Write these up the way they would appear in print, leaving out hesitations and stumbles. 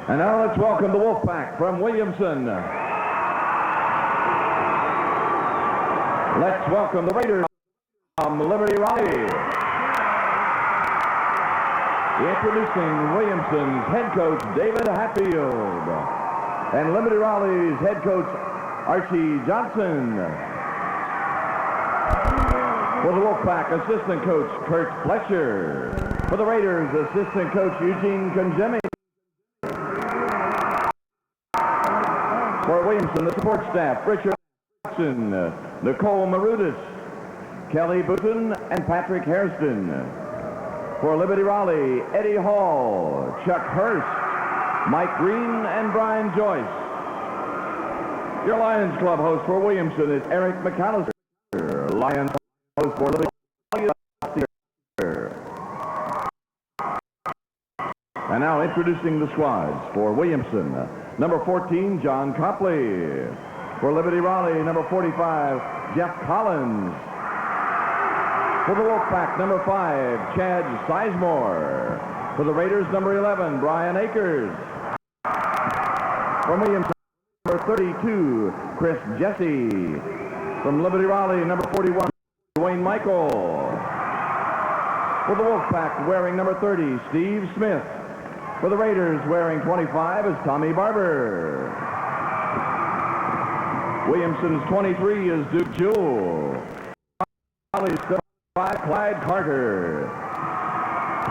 And now let's welcome the Wolfpack from Williamson. Let's welcome the Raiders from Liberty Raleigh. Introducing Williamson's head coach, David Hatfield, and Liberty Raleigh's head coach, Archie Johnson. For the Wolfpack, assistant coach, Kurt Fletcher. For the Raiders, assistant coach, Eugene Conjemi. For Williamson, the support staff, Richard Jackson, Nicole Marudis, Kelly Booton, and Patrick Hairston. For Liberty Raleigh, Eddie Hall, Chuck Hurst, Mike Green, and Brian Joyce. Your Lions Club host for Williamson is Eric McAllister. Lions host for Liberty Raleigh. And now introducing the squads for Williamson. Number 14, John Copley. For Liberty Raleigh, number 45, Jeff Collins. For the Wolfpack, number 5, Chad Sizemore. For the Raiders, number 11, Brian Akers. From Williamson, number 32, Chris Jesse. From Liberty Raleigh, number 41, Dwayne Michael. For the Wolfpack, wearing number 30, Steve Smith. For the Raiders, wearing 25, is Tommy Barber. Williamson's 23 is Duke Jewell. Raleigh's 5, Clyde Carter.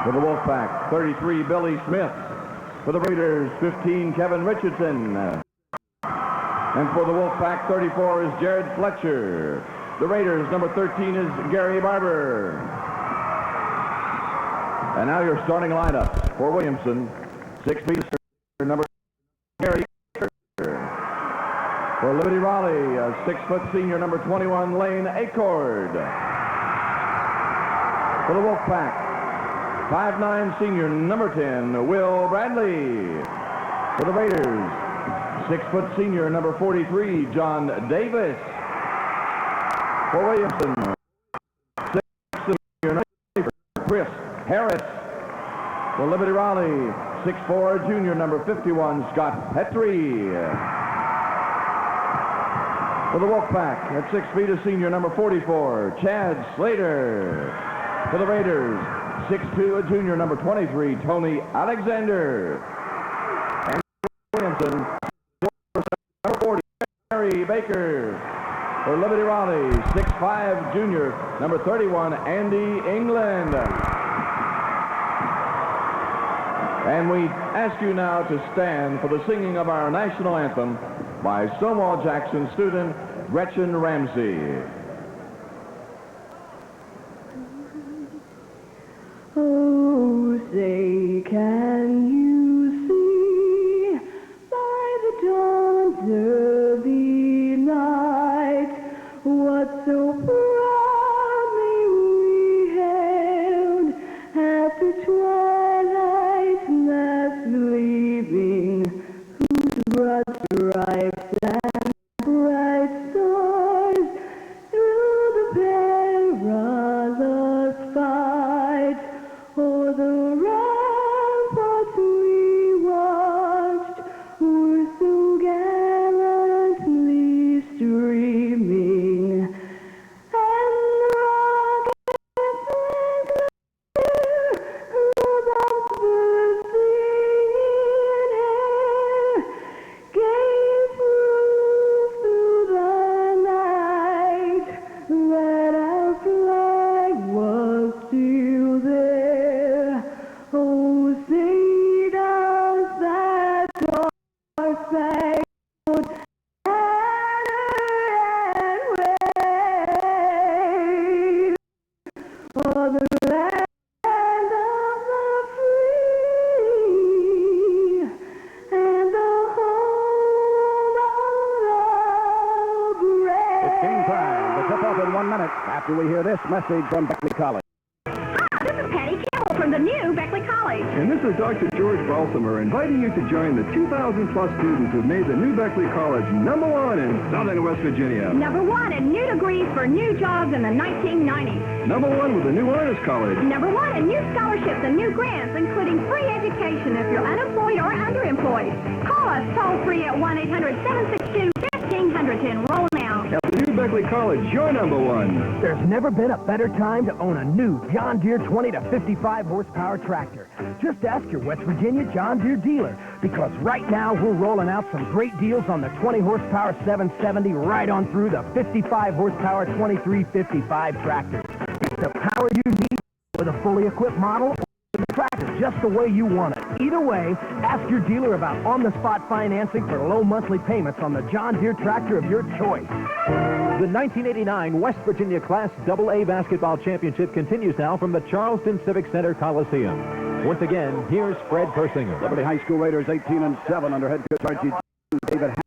For the Wolfpack, 33, Billy Smith. For the Raiders, 15, Kevin Richardson. And for the Wolfpack, 34 is Jared Fletcher. The Raiders, number 13 is Gary Barber. And now your starting lineups for Williamson. 6 feet, number Gary. For Liberty Raleigh, 6-foot senior, number 21, Lane Acord. For the Wolfpack, 5'9" senior, number 10, Will Bradley. For the Raiders, 6-foot senior, number 43, John Davis. For Williamson, 6 senior, Chris Harris. For Liberty Raleigh, 6'4", junior, number 51, Scott Petrie. For the Wolfpack, at 6 feet, a senior, number 44, Chad Slater. For the Raiders, 6'2", a junior, number 23, Tony Alexander. And Williamson, number 40, Barry Baker. For Liberty Raleigh, 6'5", junior, number 31, Andy England. And we ask you now to stand for the singing of our national anthem by Stonewall Jackson student Gretchen Ramsey. Oh, say, can you see by the dawn's early light what so proudly we hailed at the twilight's last gleaming, whose broad stripes and bright stars through the perilous fight o'er the ramparts we watched were so gallantly streaming, and the rockets went clear, the bombs were singing in air, gave proof through the night that our flag was still there. Oh, say does that star-spangled banner and wave for the land of the free and the home of the brave. It's game time. The tip-off in 1 minute after we hear this message from Beckley College. This is Patty Carroll from the new Beckley College. And this is Dr. George Baltimore inviting you to join the 2,000-plus students who've made the new Beckley College #1 in Southern West Virginia. #1 in new degrees for new jobs in the 1990s. #1 with the new Honors College. #1 in new scholarships and new grants, including free education if you're unemployed or underemployed. Call us toll-free at 1-800-762-1500 to enroll now. At the New Beckley College, your number one. There's never been a better time to own a new John Deere 20 to 55 horsepower tractor. Just ask your West Virginia John Deere dealer, because right now we're rolling out some great deals on the 20 horsepower 770 right on through the 55 horsepower 2355 tractors. It's the power you need with a fully equipped model or the tractor just the way you want it. Either way, ask your dealer about on-the-spot financing for low monthly payments on the John Deere tractor of your choice. The 1989 West Virginia Class AA Basketball Championship continues now from the Charleston Civic Center Coliseum. Once again, here's Fred Persinger. Liberty High School Raiders 18-7 under head coach Archie David Hamill.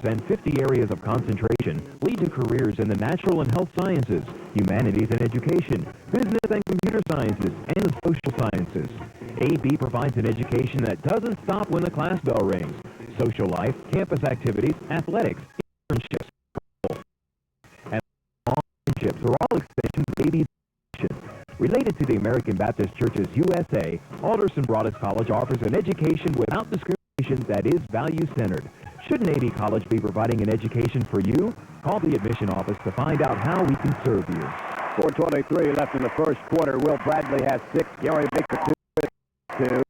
and 50 areas of concentration lead to careers in the natural and health sciences, humanities and education, business and computer sciences, and the social sciences. AB provides an education that doesn't stop when the class bell rings. Social life, campus activities, athletics, internships, and internships are all extensions of AB's mission. Related to the American Baptist Churches USA, Alderson Broadus College offers an education without discrimination that is value-centered. Shouldn't AB College be providing an education for you? Call the admission office to find out how we can serve you. 4:23 left in the first quarter. Will Bradley has 6. Gary Baker 2.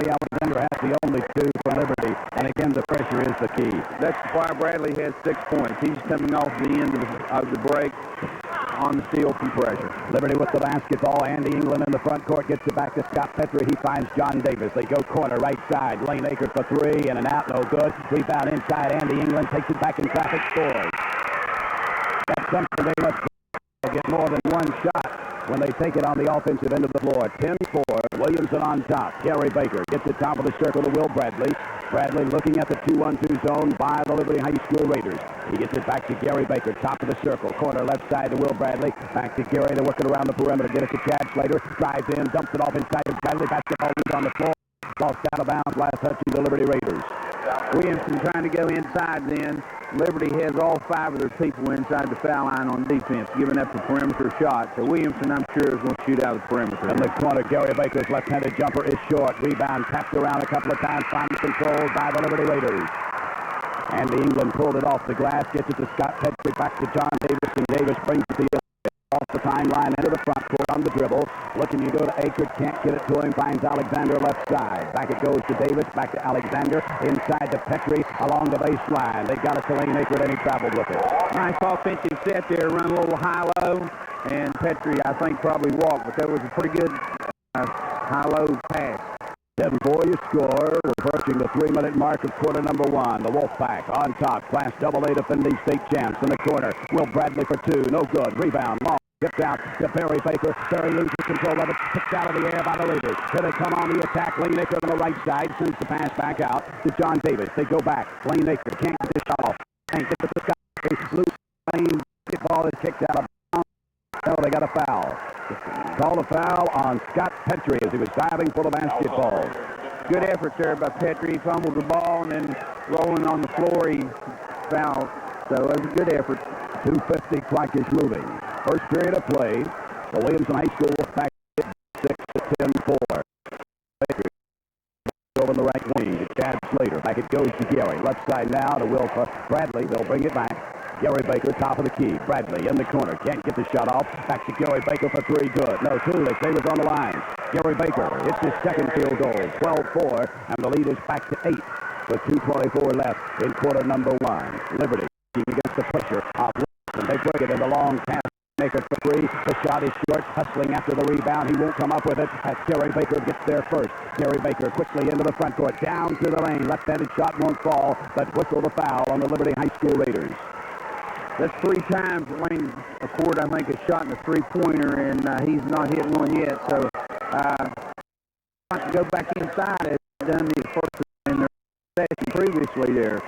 Alexander has the only 2 for Liberty. And again, the pressure is the key. That's why Bradley has 6 points. He's coming off the end of the break on the steal from pressure. Liberty with the basketball. Andy England in the front court gets it back to Scott Petrie. He finds John Davis. They go corner right side. Lane Akers for 3 and an out, no good. Rebound inside. Andy England takes it back in traffic, scores. That's something they must get more than one shot when they take it on the offensive end of the floor. 10-4. Williamson on top. Gary Baker gets it top of the circle to Will Bradley. Bradley looking at the 2-1-2 zone by the Liberty High School Raiders. He gets it back to Gary Baker, top of the circle. Corner left side to Will Bradley. Back to Gary. They're working around the perimeter. Get it to Chad Slater. Drives in, dumps it off inside to Bradley. Basketball is on the floor. Lost out of bounds. Last touch to the Liberty Raiders. Williamson trying to go inside then. Liberty has all 5 of their people inside the foul line on defense, giving up the perimeter shot. So Williamson, I'm sure, is going to shoot out of the perimeter. In the corner, Gary Baker's left-handed jumper is short. Rebound tapped around a couple of times, finally controlled by the Liberty Raiders. Andy England pulled it off the glass, gets it to Scott Petrie, back to John Davis, and Davis brings it to the off the timeline into the front court on the dribble. Looking to go to Akers, can't get it to him, finds Alexander left side. Back it goes to Davis, back to Alexander, inside to Petrie along the baseline. They got it to Lane Akers, and he traveled with it. Nice offensive set there, run a little high-low, and Petrie, I think, probably walked, but that was a pretty good high-low pass. 7-4 you score. We're approaching the 3-minute mark of quarter number 1. The Wolfpack on top. Class AA defending state champs in the corner. Will Bradley for 2. No good. Rebound. Long. Gets out to Barry Baker. Barry loses control of it. Picked out of the air by the Raiders. Here they come on the attack. Lane Akers on the right side. Sends the pass back out to John Davis. They go back. Lane Akers can't get the shot off. Can't get the Scott. Loose Lane. Ball is kicked out of bounds. No, they got a foul. Called a foul on Scott Petrie as he was diving for the basketball. Good effort there by Petrie. He fumbled the ball and then rolling on the floor, he fouled. So it was a good effort. 2:50, clock is moving. First period of play. The Williamson High School Wolfpack 6-10-4. Baker over the right wing to Chad Slater. Back it goes to Gary. Left side now to Will Bradley. They'll bring it back. Gary Baker, top of the key. Bradley in the corner. Can't get the shot off. Back to Gary Baker for 3. Good. No, two. They was on the line. Gary Baker hits his second field goal. 12-4, and the lead is back to 8 with 2:24 left in quarter number 1. Liberty against the pressure of Wilson. They bring it in the long pass. Baker for 3. The shot is short. Hustling after the rebound. He won't come up with it as Gary Baker gets there first. Gary Baker quickly into the front court. Down to the lane. Left-handed shot won't fall, but whistle the foul on the Liberty High School Raiders. That's 3 times Wayne Accord, I think, has shot in a three-pointer, and he's not hit one yet. So, to go back inside as done the first in their session previously there.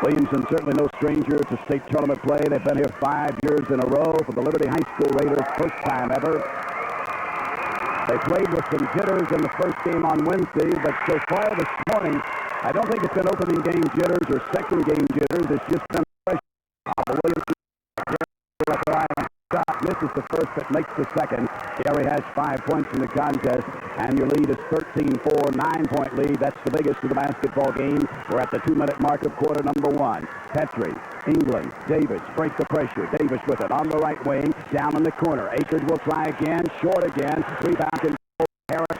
Williamson certainly no stranger to state tournament play. They've been here 5 years in a row for the Liberty High School Raiders, first time ever. They played with some jitters in the first game on Wednesday, but so far this morning, I don't think it's been opening game jitters or second game jitters. It's just been Williamson misses the first but makes the second. Gary has 5 points in the contest, and your lead is 13-4, 9-point lead. That's the biggest of the basketball game. We're at the 2-minute mark of quarter number 1. Petrie, England, Davis break the pressure. Davis with it on the right wing, down in the corner. Akers will try again, short again. Rebound control. Harris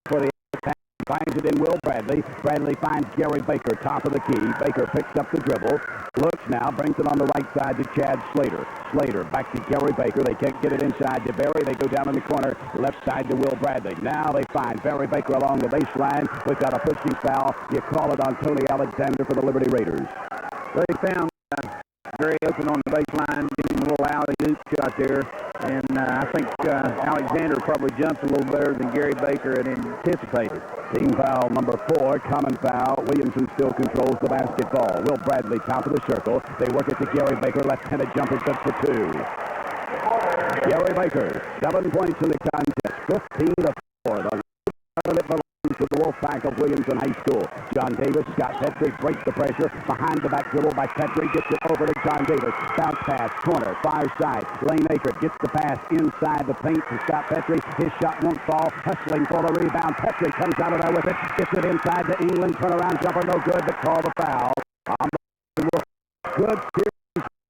for the attack. Finds it in Will Bradley. Bradley finds Gary Baker, top of the key. Baker picks up the dribble. Looks now, brings it on the right side to Chad Slater. Slater back to Gary Baker. They can't get it inside to Barry. They go down in the corner, left side to Will Bradley. Now they find Barry Baker along the baseline. We've got a pushing foul. You call it on Tony Alexander for the Liberty Raiders. They found very open on the baseline, giving him a little alley-oop shot there. And I think Alexander probably jumped a little better than Gary Baker had anticipated. Team foul number 4, common foul. Williamson still controls the basketball. Will Bradley, top of the circle. They work it to Gary Baker. Left-handed jumper good for 2. Gary Baker, 7 points in the contest. 15-4. The it belongs to the Wolfpack of Williamson High School. John Davis, Scott Petrie breaks the pressure. Behind the back dribble by Petrie. Gets it over to John Davis. Bounce pass, corner, far side. Lane Akert gets the pass inside the paint to Scott Petrie. His shot won't fall. Hustling for the rebound. Petrie comes out of there with it. Gets it inside to England. Turnaround jumper, no good, but call the foul. Good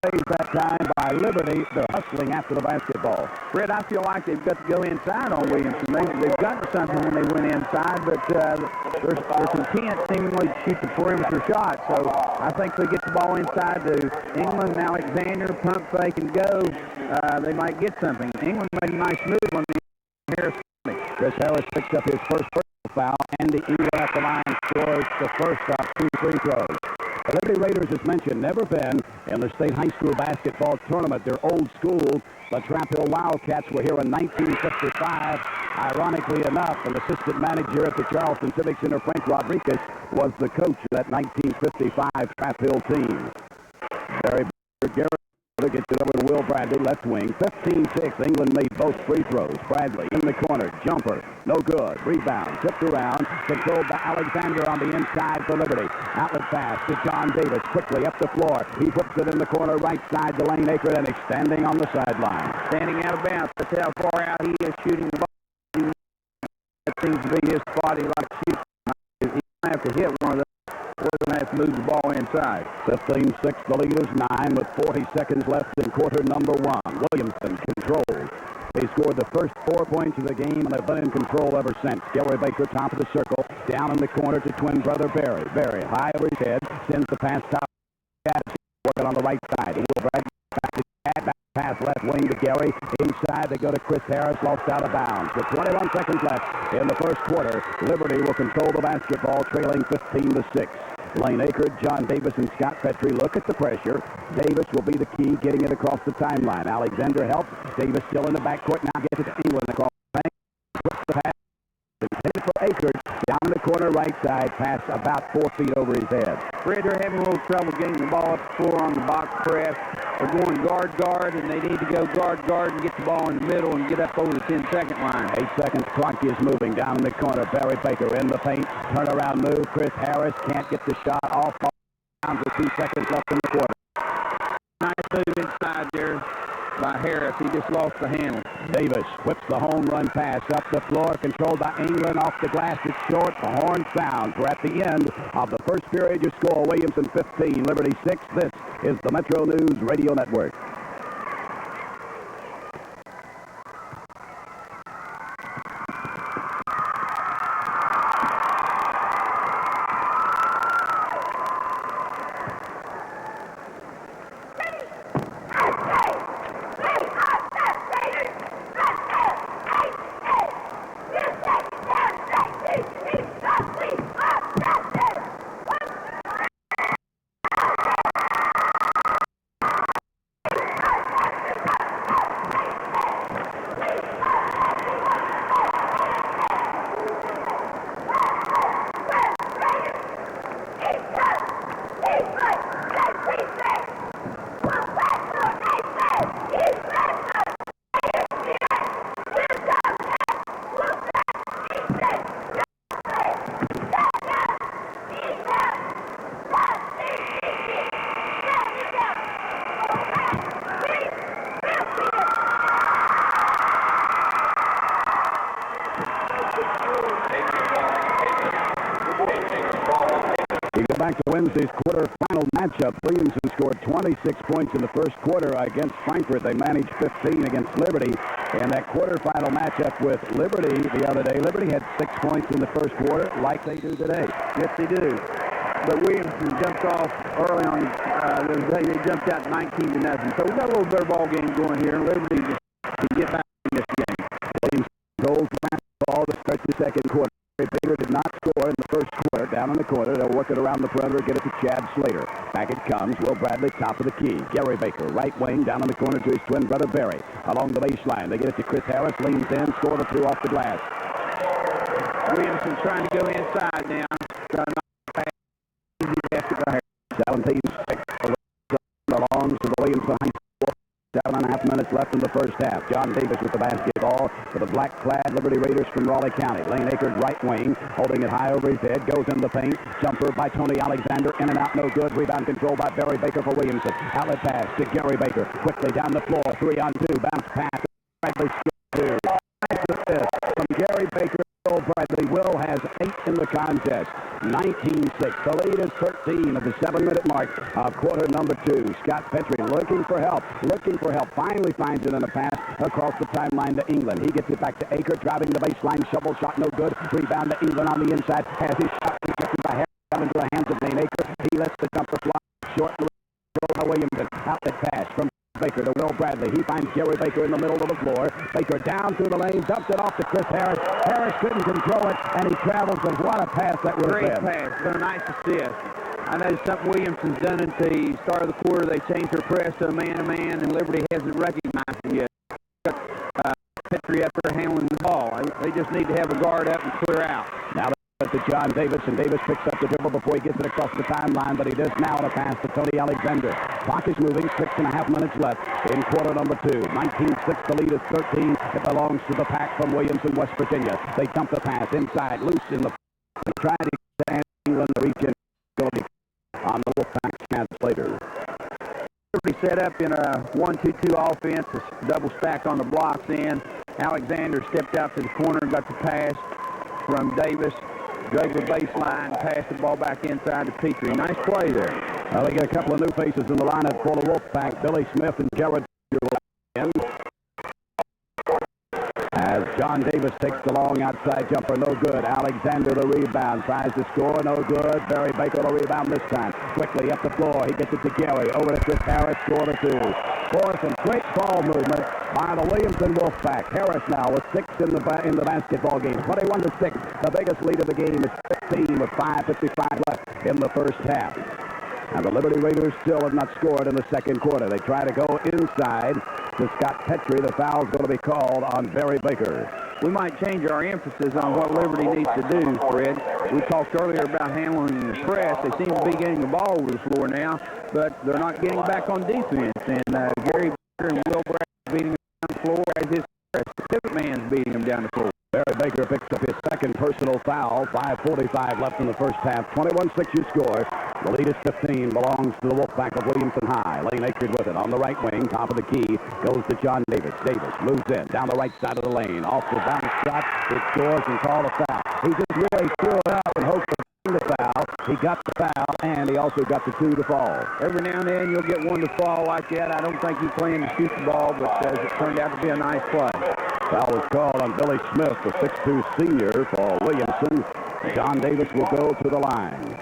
series that time by Liberty. They're hustling after the basketball. Fred, I feel like they've got to go inside on Williamson. They've gotten something when they went inside, but there's intent seemingly to shoot the perimeter shot. So I think they get the ball inside to England and Alexander, pump fake and go. They might get something. England made a nice move on the Harris. Chris Harris picks up his first personal foul. Andy England at the line scores the first of 2 free throws. The Liberty Raiders, as mentioned, never been in the state high school basketball tournament. They're old school. The Trap Hill Wildcats were here in 1955. Ironically enough, an assistant manager at the Charleston Civic Center, Frank Rodriguez, was the coach of that 1955 Trap Hill team. Gary gets it over to Will Bradley, left wing. 15-6. England made both free throws. Bradley in the corner. Jumper. No good. Rebound. Tipped around. Controlled by Alexander on the inside for Liberty. Outlet pass to John Davis. Quickly up the floor. He puts it in the corner right side to Lane Akert, and he's standing on the sideline. Standing out of bounds. That's how far out he is shooting the ball. That seems to be his spot. He likes to shoot. He's going to have to hit one of those. We're going to have to move the ball inside. 15-6, the lead is 9 with 40 seconds left in quarter number 1. Williamson controls. They scored the first 4 points of the game, and they've been in control ever since. Gary Baker, top of the circle, down in the corner to twin brother Barry. Barry, high over his head, sends the pass top. Working on the right side. Will Bradley back to Chad, back pass left wing to Gary. Inside, they go to Chris Harris, lost out of bounds. With 21 seconds left in the first quarter, Liberty will control the basketball, trailing 15-6. Lane Akert, John Davis, and Scott Petrie look at the pressure. Davis will be the key, getting it across the timeline. Alexander helps. Davis still in the backcourt, now gets it to England across the bank. Puts the pass. Intended for Akert, down in the corner right side, pass about 4 feet over his head. Fred, they're having a little trouble getting the ball up the floor on the box press. They're going guard, and they need to go guard, and get the ball in the middle and get up over the 10-second line. 8 seconds, clock is moving down in the corner. Barry Baker in the paint, turnaround move. Chris Harris can't get the shot off. Down to 2 seconds left in the quarter. Nice move inside there by Harris. He just lost the handle. Davis whips the home run pass up the floor, controlled by England. Off the glass, it's short. The horn sounds. We're at the end of the first period. Your score, Williamson 15, Liberty 6. This is the Metro News Radio Network. Back to Wednesday's quarterfinal matchup. Williamson scored 26 points in the first quarter against Frankfort. They managed 15 against Liberty. And that quarterfinal matchup with Liberty the other day, Liberty had 6 points in the first quarter, like they do today. Yes, they do. But Williamson jumped off early on. They jumped out 19-0. So we got a little better ball game going here. Liberty just can get back in this game. Williamson goes basketball to start the second quarter. Baker did not score in the first quarter. Down in the corner, they'll work it around the perimeter, get it to Chad Slater. Back it comes. Will Bradley, top of the key. Gary Baker, right wing, down in the corner to his twin brother Barry. Along the baseline, they get it to Chris Harris, leans in, score the 2 off the glass. Williamson trying to go inside now. Trying to knock back. Easy basket by Harris. 17-6 belongs to the Williamson High School. 7.5 minutes left in the first half. John Davis with the basketball for the black-clad Liberty Raiders from Raleigh County. Lane Akers, right wing, holding it high over his head, goes in the paint. Jumper by Tony Alexander, in and out, no good. Rebound control by Barry Baker for Williamson. Outlet pass to Gary Baker. Quickly down the floor, 3-on-2, bounce pass. Bradley two. Nice assist from Gary Baker. Will Bradley. Will has 8 in the contest. 19-6. The lead is 13 at the 7-minute mark of quarter number 2. Scott Petrie looking for help. Finally finds it in a pass across the timeline to England. He gets it back to Aker, driving the baseline. Shovel shot, no good. Rebound to England on the inside. Has his shot rejected by Harris into the hands of Lane Aker. He lets the jumper fly. Short by Williamson. Outlet pass from Baker to Will Bradley. He finds Gary Baker in the middle of the floor. Baker down through the lane, dumps it off to Chris Harris. Harris couldn't control it, and he travels, but what a pass that would have been. Great pass. Been a nice assist. I know something Williamson's done at the start of the quarter. They changed their press to a man-to-man, and Liberty hasn't recognized it yet. Petrie up there handling the ball. They just need to have a guard up and clear out. Now to John Davis, and Davis picks up the dribble before he gets it across the timeline, but he does now on a pass to Tony Alexander. Clock is moving, 6.5 minutes left in quarter number 2. 19-6, the lead is 13. It belongs to the Pack from Williamson, West Virginia. They dump the pass inside, loose in the... Trying to get England to reach in. Going to be on the Wolfpack chance later. Liberty set up in a 1-2-2 offense, a double stack on the blocks in. Alexander stepped out to the corner and got the pass from Davis. Drove the baseline, passed the ball back inside to Petrie. Nice play there. Well, they get a couple of new faces in the lineup for the Wolfpack. Billy Smith and Jared in. As John Davis takes the long outside jumper, no good. Alexander the rebound, tries to score, no good. Barry Baker the rebound this time. Quickly up the floor, he gets it to Gary. Over to Chris Harris, score the 2. Boy, some great ball movement by the Williamson Wolfpack. Harris now with 6 in the basketball game. 21-6. The biggest lead of the game is 15 with 5:55 left in the first half. And the Liberty Raiders still have not scored in the second quarter. They try to go inside to Scott Petrie. The foul's going to be called on Barry Baker. We might change our emphasis on what Liberty needs to do, Fred. We talked earlier about handling the press. They seem to be getting the ball over the floor now, but they're not getting back on defense. And Gary Baker and Will Bradley beating them down the floor as his pivot man's beating them down the floor. Barry Baker picks up his second personal foul. 5:45 left in the first half. 21-6 you score. The lead is 15. Belongs to the Wolfpack of Williamson High. Lane Akers with it on the right wing. Top of the key. Goes to John Davis. Davis moves in. Down the right side of the lane. Off the bounce shot. It scores and called a foul. He just really threw it up and hoped for the foul. He got the foul, and he also got the 2 to fall. Every now and then you'll get one to fall like that. I don't think he planned to shoot the ball, but it turned out to be a nice play. Foul was called on Billy Smith, the 6'2 senior for Williamson. John Davis will go to the line.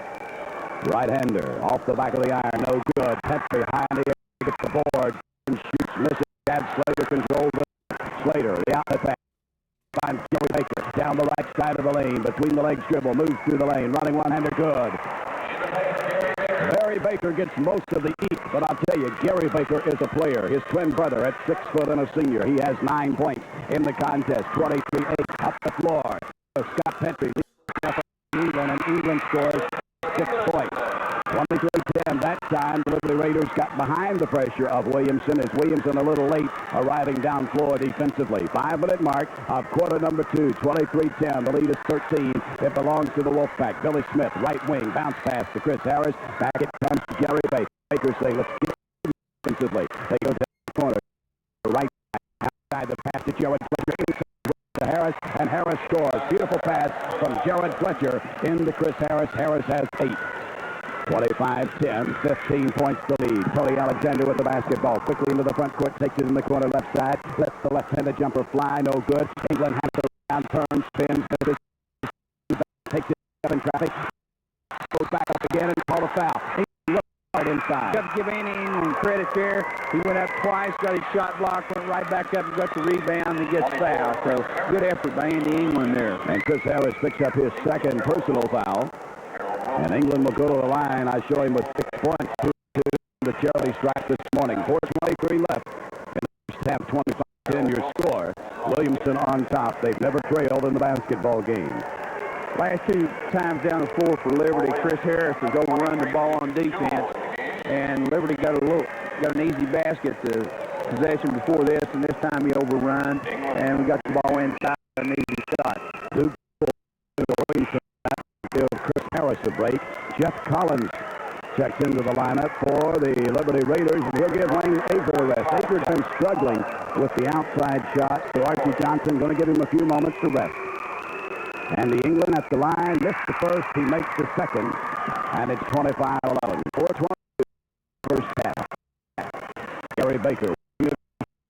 Right-hander off the back of the iron, no good. Petrie high in the air, gets the board and shoots, misses. Chad Slater controls it. Slater, the outlet pass. Finds Gary Baker down the right side of the lane. Between the legs dribble, moves through the lane. Running one-hander, good. Barry Baker gets most of the eat, but I'll tell you, Gary Baker is a player. His twin brother at 6 foot and a senior. He has 9 points in the contest. 23-8 up the floor. Scott Petrie leads England, and England scores 6 points. 23-10. That time, the Liberty Raiders got behind the pressure of Williamson, as Williamson a little late arriving down floor defensively. 5-minute mark of quarter number 2. 23-10. The lead is 13. It belongs to the Wolfpack. Billy Smith, right wing, bounce pass to Chris Harris. Back it comes to Gary Baker. Baker say, let's get defensively. They go down the corner. Right outside the pass to Jared Fletcher. To Harris, and Harris scores. Beautiful pass from Jared Fletcher into Chris Harris. Harris has 8. 25-10, 15 points to lead. Tony Alexander with the basketball. Quickly into the front court, takes it in the corner left side. Lets the left-handed jumper fly, no good. England has the round, turns, spins, misses. Takes it in traffic. Goes back up again and call a foul. England right inside. Got to give Andy England credit there. He went up twice, got his shot blocked, went right back up and got the rebound and gets fouled. So good effort by Andy England there. And Chris Harris picks up his second personal foul. And England will go to the line. I show him with 6 points to the charity stripe this morning. 4:23 left in the first half. 25-10 your score. Williamson on top. They've never trailed in the basketball game. Last two times down the floor for Liberty, Chris Harris has overrun the ball on defense, and Liberty got an easy basket to possession before this, and this time he overrun, and we got the ball inside, an easy shot. Duke Williamson gives Chris Harris a break. Jeff Collins checks into the lineup for the Liberty Raiders, and he'll give Wayne Aker a rest. Aker's been struggling with the outside shot, so Archie Johnson going to give him a few moments to rest. And the England at the line missed the first, he makes the second, and it's 25-11. 4:20 first half. Gary Baker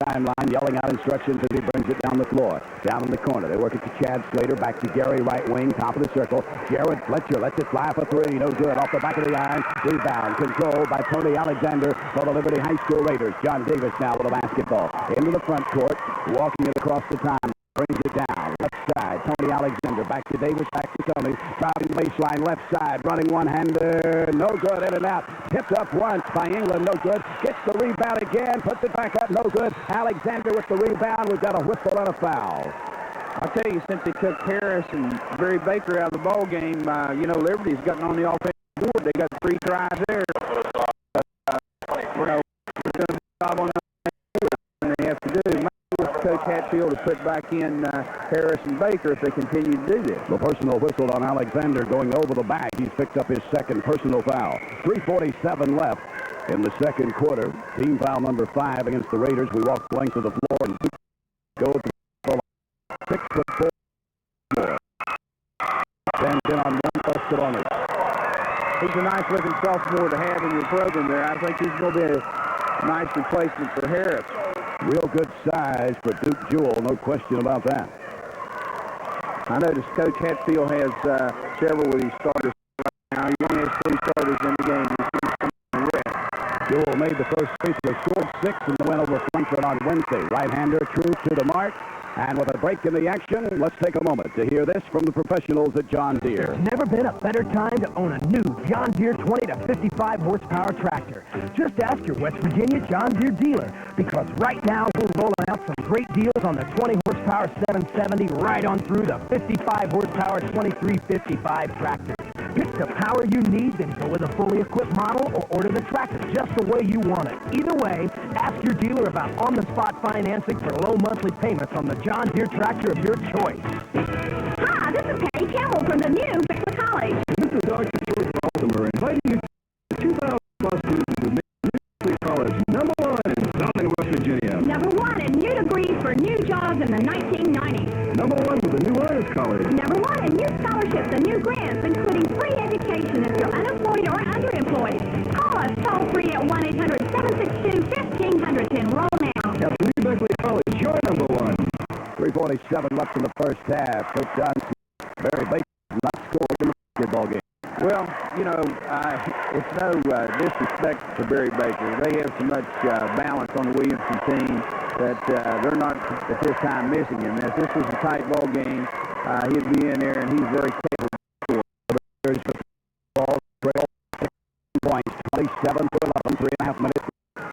timeline, yelling out instructions as he brings it down the floor. Down in the corner, they work it to Chad Slater, back to Gary, right wing, top of the circle. Jared Fletcher lets it fly for three, no good, off the back of the iron. Rebound, controlled by Tony Alexander for the Liberty High School Raiders. John Davis now with a basketball. Into the front court, walking it across the time. Brings it down, left side, Tony Alexander, back to Davis, back to Tony, driving the baseline, left side, running one-hander, no good, in and out, tipped up once by England, no good, gets the rebound again, puts it back up, no good, Alexander with the rebound, we've got a whistle and a foul. I'll tell you, since they took Harris and Barry Baker out of the ball game, Liberty's gotten on the offensive board, they got 3 tries there. We're doing a job on the they have to do. Coach Hatfield to put back in Harris and Baker if they continue to do this. The personal whistle on Alexander going over the back. He's picked up his second personal foul. 3:47 left in the second quarter. Team foul number 5 against the Raiders. We walk the length of the floor and go to the 6'4". Stands in on one basket only. He's a nice-looking sophomore to have in your program there. I think he's going to be a nice replacement for Harris. Real good size for Duke Jewell, no question about that. I noticed Coach Hatfield has several of these starters right now. He only has 3 starters in the game. Jewell made the first free throw, scored 6 in the win over Frankfurt on Wednesday. Right-hander, true to the mark. And with a break in the action, let's take a moment to hear this from the professionals at John Deere. There's never been a better time to own a new John Deere 20 to 55 horsepower tractor. Just ask your West Virginia John Deere dealer, because right now we're rolling out some great deals on the 20 horsepower 770 right on through the 55 horsepower 2355 tractors. Pick the power you need, then go with a fully equipped model or order the tractor just the way you want it. Either way, ask your dealer about on-the-spot financing for low monthly payments on the John Deere tractor of your choice. Hi, this is Patty Campbell from the new Bexley College. This is Dr. George Baltimore inviting you to the 2,000-plus students who made Bexley College #1 in Southern West Virginia. #1 in new degrees for new jobs in the 1990s. #1 with the new Honors College. #1 in new scholarships and new grants, including free education if you're unemployed or underemployed. Call us toll-free at 1-800-762-1500 to enroll now. Now, the new Bexley College, your #1. 3:47 left in the first half. Coach Johnson, Barry Baker not scored in the basketball game. Well, it's no disrespect to Barry Baker. They have so much balance on the Williamson team that they're not at this time missing him. If this was a tight ball game, he'd be in there, and he's very capable. There's the ball, points, 27-11, 3.5 minutes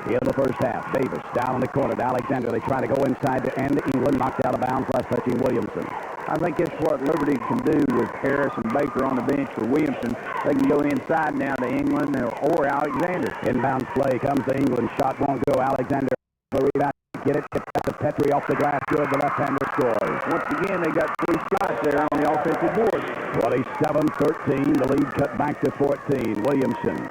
in the first half. Davis down in the corner to Alexander. They try to go inside to end England, knocked out of bounds last touching Williamson. I think it's what Liberty can do with Harris and Baker on the bench for Williamson. They can go inside now to England or Alexander. Inbound play comes to England. Shot won't go. Alexander, the rebound, get it. Get to Petrie off the glass. Good. The left-hander scores. Once again, they got 3 shots there on the offensive board. 27-13. The lead cut back to 14. Williamson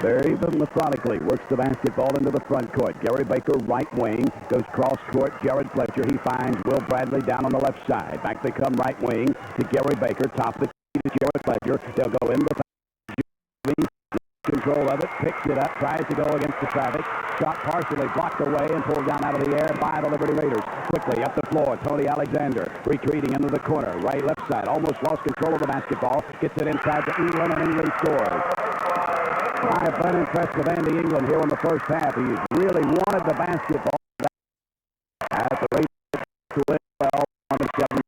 very methodically works the basketball into the front court. Gary Baker, right wing, goes cross court. Jared Fletcher, he finds Will Bradley down on the left side. Back they come right wing to Gary Baker. Top of the key to Jared Fletcher. They'll go in the control of it, picks it up, tries to go against the traffic. Shot partially blocked away and pulled down out of the air by the Liberty Raiders. Quickly up the floor, Tony Alexander retreating into the corner, right left side. Almost lost control of the basketball. Gets it inside to England, and England scores. I've been impressed with Andy England here in the first half. He's really wanted the basketball. At the rate to win well on the 7.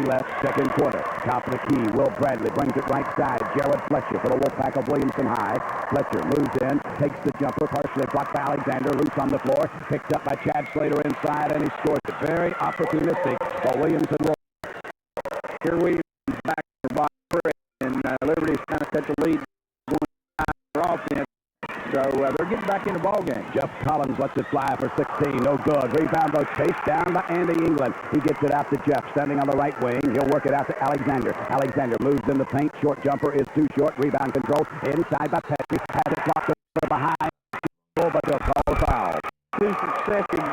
Left second quarter. Top of the key. Will Bradley brings it right side. Jared Fletcher for the Wolfpack of Williamson High. Fletcher moves in, takes the jumper, partially blocked by Alexander, loose on the floor, picked up by Chad Slater inside, and he scores it. Very opportunistic for Williamson. Here Williams the lead for offense. So they're getting back in the ball game. Jeff Collins lets it fly for 16. No good. Rebound, though, chased down by Andy England. He gets it out to Jeff, standing on the right wing. He'll work it out to Alexander. Alexander moves in the paint. Short jumper is too short. Rebound control inside by Petrie. Has it blocked behind. But they'll call a foul. Two successive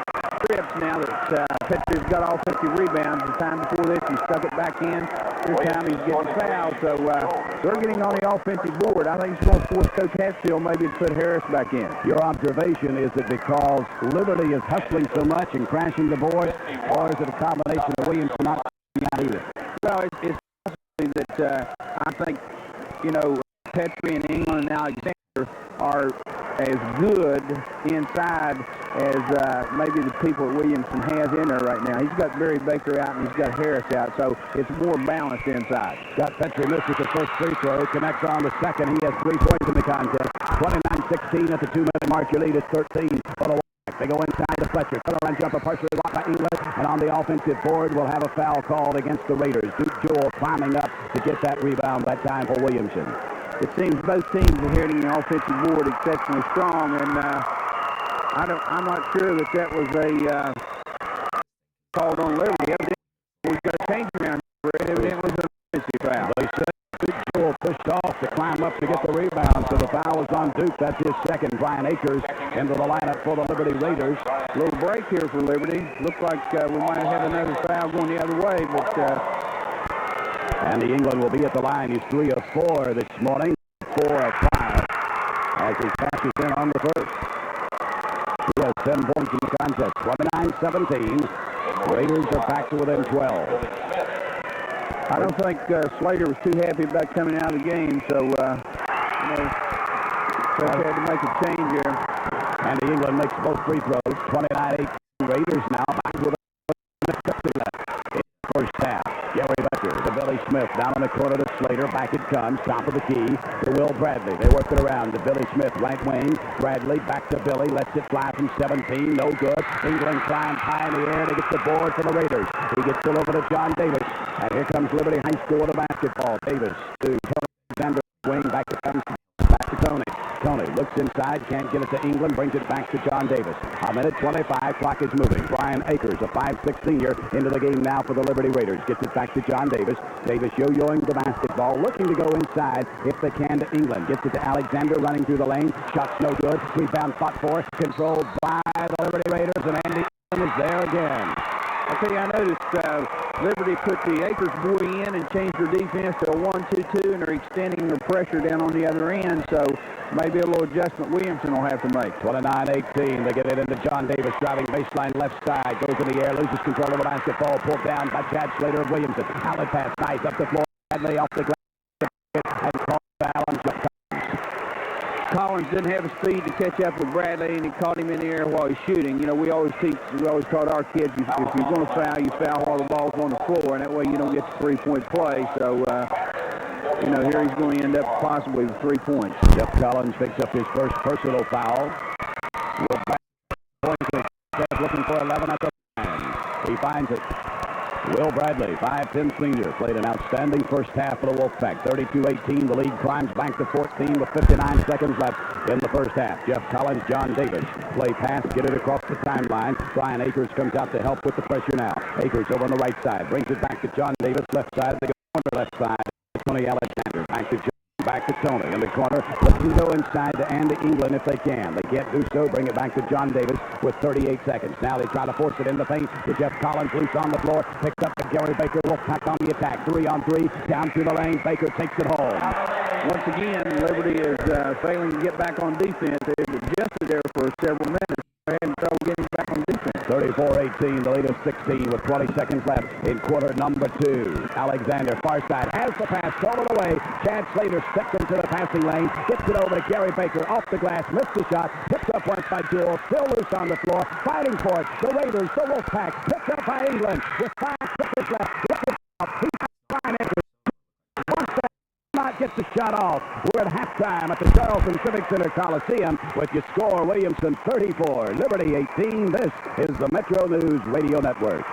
trips now that Petrie's got offensive rebounds. The time before this, he stuck it back in. This time he's getting fouled. So they're getting on the offensive board. I think it's going to force Coach Hatfield maybe to put Harris back in. Your observation is it because Liberty is hustling so much and crashing the board, or is it a combination of Williamson not out either? Well, it's possibly that I think, Petrie and England and Alexander are as good inside as maybe the people that Williamson has in there right now. He's got Barry Baker out and he's got Harris out, so it's more balanced inside. Scott Petrie misses the first free throw, connects on the second. He has 3 points in the contest. 29-16 at the 2-minute mark. Your lead is 13 for the Wolfpack. They go inside to Fletcher. Turnaround jumper partially blocked by England, and on the offensive board we'll have a foul called against the Raiders. Duke Jewell climbing up to get that rebound that time for Williamson. It seems both teams are hitting the offensive board exceptionally strong, and I'm not sure that was a called on Liberty. Evidently, we've got a change around here. Evidently, it was an offensive foul. They said Duke Jewell pushed off to climb up to get the rebound, so the foul is on Duke. That's his second. Brian Akers into the lineup for the Liberty Raiders. A little break here for Liberty. Looks like we might have another foul going the other way, but... Andy England will be at the line. He's 3 of 4 this morning. 4 of 5 as he passes in on the first. He has 10 points in the contest. 29-17. Raiders are back to within 12. I don't think Slater was too happy about coming out of the game, so Coach had to make a change here. Andy England makes both free throws. 29-18. Raiders now back with a first half. Gary Becker to Billy Smith. Down in the corner to Slater. Back it comes. Top of the key to Will Bradley. They work it around to Billy Smith. Right wing. Bradley back to Billy. Lets it fly from 17. No good. England climbs high in the air to get the board for the Raiders. He gets it over to John Davis. And here comes Liberty High School with the basketball. Davis to Tony Alexander. Wing. Back it comes. Back to Tony. Tony looks inside, can't get it to England, brings it back to John Davis. A minute 25, clock is moving. Brian Akers, a 5'6" senior, into the game now for the Liberty Raiders. Gets it back to John Davis. Davis yo-yoing the basketball, looking to go inside if they can to England. Gets it to Alexander, running through the lane. Shot's no good. Rebound fought for, controlled by the Liberty Raiders, and Andy England is there again. I tell you, I noticed Liberty put the Akers boy in and changed their defense to a 1-2-2, and they're extending their pressure down on the other end, so maybe a little adjustment Williamson will have to make. 29-18, they get it into John Davis, driving baseline left side, goes in the air, loses control of the basketball, pulled down by Chad Slater of Williamson. Outlet pass, nice, up the floor, Bradley off the glass, and called foul on Jeff Collins. Collins didn't have the speed to catch up with Bradley, and he caught him in the air while he's shooting. We always taught our kids, if you're going to foul, you foul while the ball's on the floor, and that way you don't get the three-point play. So, here he's going to end up possibly with 3 points. Jeff Collins picks up his first personal foul. Looking for 11 at the line. He finds it. Will Bradley, 5'10" senior, played an outstanding first half for the Wolfpack. 32-18, the lead climbs back to 14 with 59 seconds left in the first half. Jeff Collins, John Davis, play pass, get it across the timeline. Brian Akers comes out to help with the pressure now. Akers over on the right side, brings it back to John Davis, left side. They go on the left side. Tony Alexander, back to John. Back to Tony in the corner. Let them go inside to Andy England if they can. They can't do so. Bring it back to John Davis with 38 seconds. Now they try to force it in the paint to Jeff Collins. Loose on the floor. Picks up to Gary Baker. Wolfpack on the attack. 3-on-3. Down through the lane. Baker takes it home. Once again, Liberty is failing to get back on defense. They've adjusted there for several minutes. They're having trouble getting back on defense. 34-18, the lead is 16 with 20 seconds left in quarter number 2. Alexander, far side, has the pass, stolen away. Chad Slater steps into the passing lane, gets it over to Gary Baker, off the glass, missed the shot, picked up once by Jewell, still loose on the floor, fighting for it. The Raiders, the Wolfpack, picked up by England with 5 seconds left. Look at he Brian Akers. Not get the shot off. We're at halftime at the Charleston Civic Center Coliseum with your score, Williamson 34, Liberty 18. This is the Metro News Radio Network.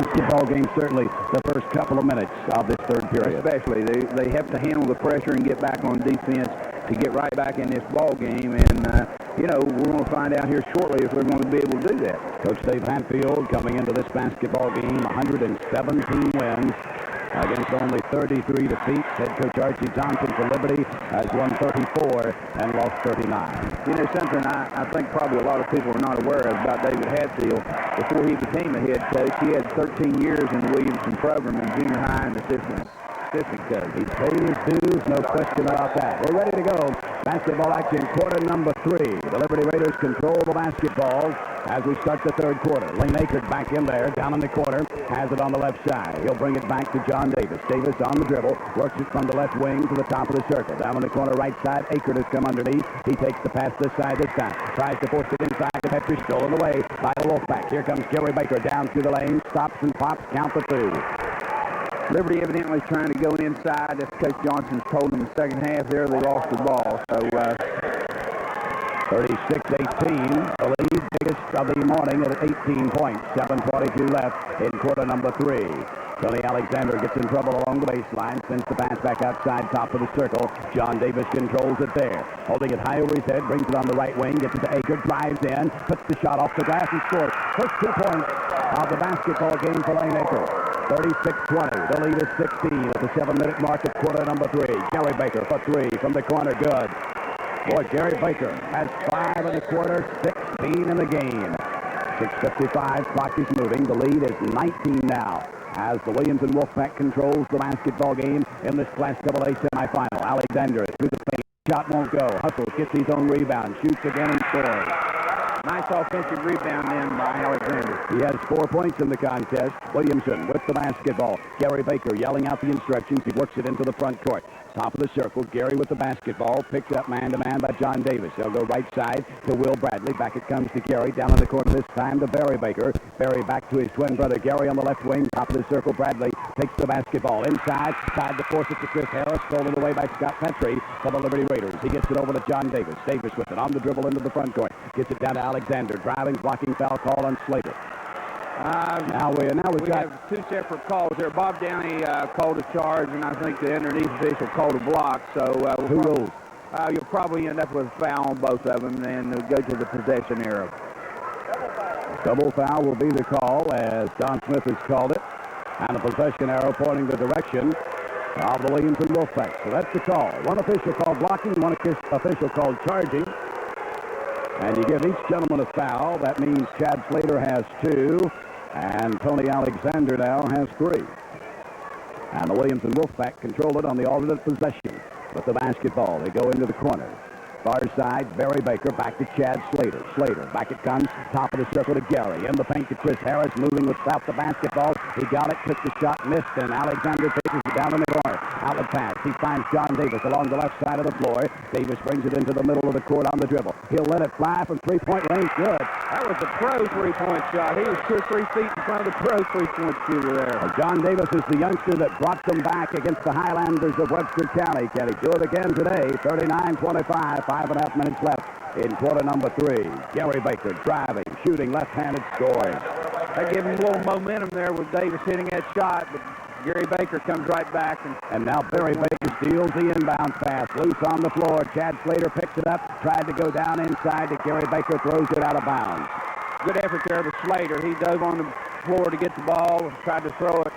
basketball game, certainly the first couple of minutes of this third period. Especially, they have to handle the pressure and get back on defense to get right back in this ball game. And, we're going to find out here shortly if they're going to be able to do that. Coach Dave Hatfield coming into this basketball game, 117 wins against only 33 defeats. Head coach Archie Johnson for Liberty has won 34 and lost 39. You know something I think probably a lot of people are not aware of about David Hatfield. Before he became a head coach, he had 13 years in the Williamson program in junior high and assistant coach. He's paid his dues, no question about that. We're ready to go. Basketball action, quarter number 3. The Liberty Raiders control the basketball as we start the third quarter. Lane Akert back in there, down in the corner, has it on the left side. He'll bring it back to John Davis. Davis on the dribble, works it from the left wing to the top of the circle. Down in the corner right side, Akert has come underneath. He takes the pass this side this time. Tries to force it inside to Petrie, stolen away by the Wolfpack. Here comes Gary Baker down through the lane, stops and pops, count the 2. Liberty evidently trying to go inside. As Coach Johnson's told them the second half there, they lost the ball. So 36-18, the lead, biggest of the morning at 18 points. 7:42 left in quarter number 3. Tony Alexander gets in trouble along the baseline, sends the pass back outside, top of the circle. John Davis controls it there. Holding it high over his head, brings it on the right wing, gets it to Akert, drives in, puts the shot off the glass and scores. First 2 points of the basketball game for Lane Akert. 36-20. The lead is 16 at the 7-minute mark of quarter number 3. Gary Baker for 3 from the corner. Good. Boy, Gary Baker has 5 in the quarter, 16 in the game. 6:55. Clock is moving. The lead is 19 now as the Williamson Wolfpack controls the basketball game in this Class AA semifinal. Alexander through the paint. Shot won't go. Hustles, gets his own rebound, shoots again and scores. nice offensive rebound in by Alexander. He has 4 points in the contest. Williamson with the basketball. Gary Baker yelling out the instructions. He works it into the front court. Top of the circle, Gary with the basketball. Picked up man-to-man by John Davis. They'll go right side to Will Bradley. Back it comes to Gary. Down in the corner this time to Barry Baker. Barry back to his twin brother Gary on the left wing. Top of the circle, Bradley takes the basketball. Inside, tried to force it to Chris Harris. Stolen away by Scott Petrie for the Liberty Raiders. He gets it over to John Davis. Davis with it on the dribble into the front court. Gets it down to Alexander. Driving, blocking foul call on Slater. Now we have two separate calls there. Bob Downey called a charge, and I think the underneath official called a block. So who rules? You'll probably end up with a foul on both of them, and go to the possession arrow. Double foul will be the call, as Don Smith has called it, and a possession arrow pointing the direction of the Williamson Wolfpack. So that's the call. One official called blocking, one official called charging. And you give each gentleman a foul. That means Chad Slater has 2, and Tony Alexander now has 3. And the Williamson Wolfpack control it on the alternate possession with the basketball. They go into the corner. Far side, Barry Baker back to Chad Slater. Slater, back it comes, top of the circle to Gary. In the paint to Chris Harris, moving without the basketball. He got it, took the shot, missed, and Alexander takes it down in the corner. Outlet pass. He finds John Davis along the left side of the floor. Davis brings it into the middle of the court on the dribble. He'll let it fly from three-point range. Good. That was a pro three-point shot. He was 2 or 3 feet in front of the pro three-point shooter there. John Davis is the youngster that brought them back against the Highlanders of Webster County. Can he do it again today? 39-25. 5.5 minutes left in quarter number 3. Gary Baker driving, shooting, left-handed, scoring. They give him a little momentum there with Davis hitting that shot, but Gary Baker comes right back. And now Barry Baker steals the inbound pass. Loose on the floor. Chad Slater picks it up, tried to go down inside to Gary Baker, throws it out of bounds. Good effort there by Slater. He dove on the floor to get the ball, tried to throw it.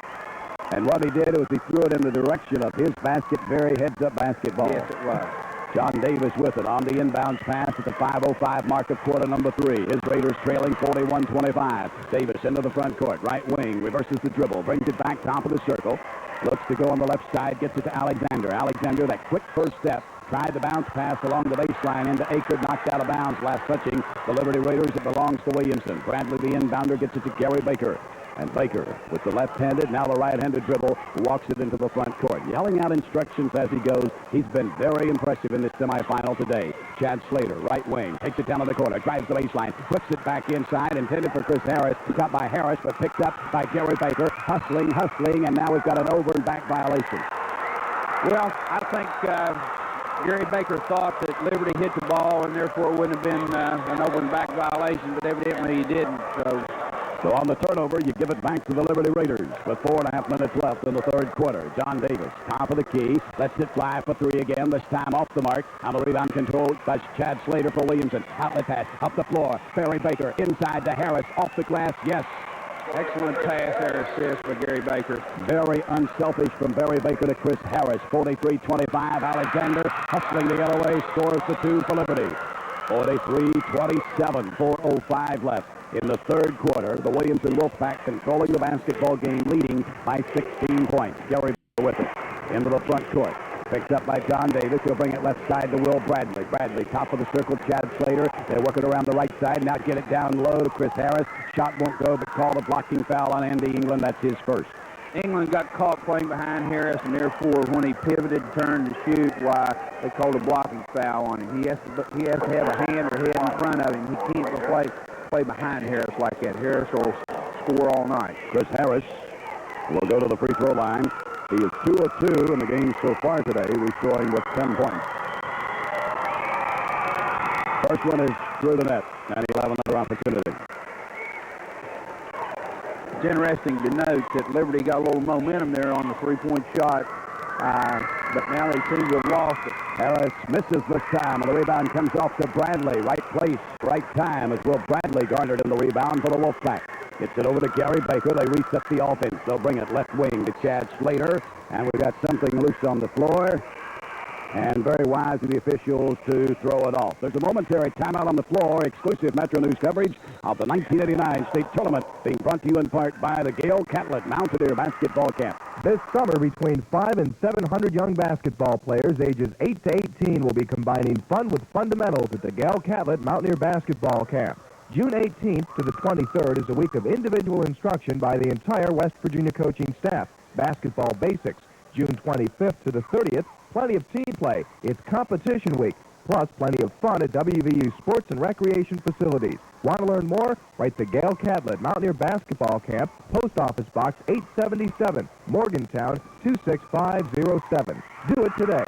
And what he did was he threw it in the direction of his basket, very heads-up basketball. Yes, it was. John Davis with it on the inbounds pass at the 5:05 mark of quarter number 3. His Raiders trailing 41-25. Davis into the front court, right wing, reverses the dribble, brings it back top of the circle, looks to go on the left side, gets it to Alexander. Alexander, that quick first step, tried the bounce pass along the baseline into Akert, knocked out of bounds, last touching the Liberty Raiders. It belongs to Williamson. Bradley, the inbounder, gets it to Gary Baker. And Baker, with the left-handed, now the right-handed dribble, walks it into the front court. Yelling out instructions as he goes. He's been very impressive in this semifinal today. Chad Slater, right wing, takes it down to the corner, drives the baseline, puts it back inside, intended for Chris Harris. Got by Harris, but picked up by Gary Baker. Hustling, and now we've got an over and back violation. Well, I think Gary Baker thought that Liberty hit the ball and therefore it wouldn't have been an over and back violation, but evidently he didn't. So So on the turnover, you give it back to the Liberty Raiders with 4.5 minutes left in the third quarter. John Davis, top of the key, lets it fly for three again, this time off the mark. On the rebound control by Chad Slater for Williamson. Outlet pass, up the floor. Barry Baker inside to Harris, off the glass, yes. Excellent pass there, assist by Gary Baker. Very unselfish from Barry Baker to Chris Harris. 43-25, Alexander hustling to get away, scores the two for Liberty. 43-27, 4:05 left in the third quarter. The Williamson Wolfpack controlling the basketball game, leading by 16 points. Gary Baker with it into the front court. Picked up by John Davis. He'll bring it left side to Will Bradley. Bradley, top of the circle, Chad Slater. They're working around the right side. Now get it down low to Chris Harris. Shot won't go, but called a blocking foul on Andy England. That's his first. England got caught playing behind Harris, and therefore, when he pivoted, turned to shoot, they called a blocking foul on him. He has to have a hand or head in front of him. He can't play behind Harris like that. Harris will score all night. Chris Harris will go to the free throw line. He is 2 of 2 in the game so far today, scoring with 10 points. First one is through the net, and he'll have another opportunity. It's interesting to note that Liberty got a little momentum there on the three-point shot, but now they seem to have lost it. Harris misses this time, and the rebound comes off to Bradley. Right place, right time, as Will Bradley garnered in the rebound for the Wolfpack. Gets it over to Gary Baker. They reset the offense. They'll bring it left wing to Chad Slater, and we've got something loose on the floor. And very wise of the officials to throw it off. There's a momentary timeout on the floor. Exclusive Metro News coverage of the 1989 state tournament being brought to you in part by the Gail Catlett Mountaineer Basketball Camp. This summer, between 500 and 700 young basketball players ages 8 to 18 will be combining fun with fundamentals at the Gail Catlett Mountaineer Basketball Camp. June 18th to the 23rd is a week of individual instruction by the entire West Virginia coaching staff. Basketball basics. June 25th to the 30th, plenty of team play. It's competition week, plus plenty of fun at WVU sports and recreation facilities. Want to learn more? Write the Gail Catlett Mountaineer Basketball Camp, Post Office Box 877, Morgantown 26507. Do it today.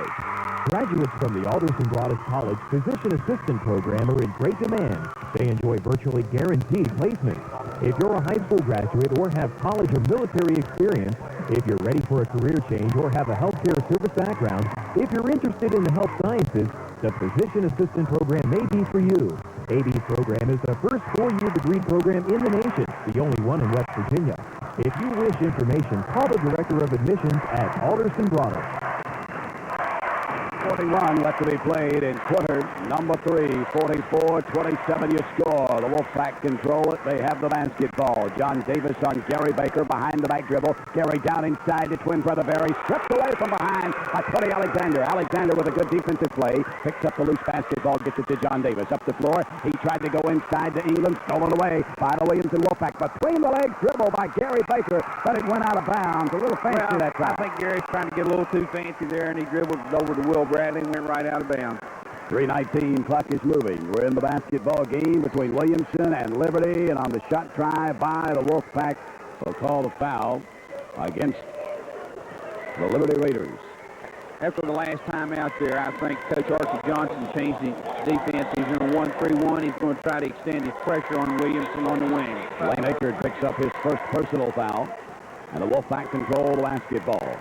Graduates from the Alderson Broaddus College Physician Assistant Program are in great demand. They enjoy virtually guaranteed placement. If you're a high school graduate or have college or military experience, if you're ready for a career change or have a healthcare service background, if you're interested in the health sciences, the Physician Assistant Program may be for you. AB's program is the first 4-year degree program in the nation, the only one in West Virginia. If you wish information, call the Director of Admissions at Alderson Broaddus. 41 left to be played in quarter number 3. 44-27 your score. The Wolfpack control it. They have the basketball. John Davis on Gary Baker behind the back dribble. Gary down inside to twin brother Barry. Stripped away from behind by Tony Alexander. Alexander with a good defensive play. Picks up the loose basketball. Gets it to John Davis. Up the floor. He tried to go inside to England. Stolen away by the Williamson Wolfpack. Between the legs dribble by Gary Baker. But it went out of bounds. A little fancy that time. I think Gary's trying to get a little too fancy there, and he dribbled over to Will Bradley and went right out of bounds. 3:19, clock is moving. We're in the basketball game between Williamson and Liberty, and on the shot try by the Wolfpack, they'll call the foul against the Liberty Raiders. After the last time out there, I think Coach Archie Johnson changed his defense. He's in a 1-3-1. He's going to try to extend his pressure on Williamson on the wing. Lane Ackert picks up his first personal foul, and the Wolfpack control the basketball.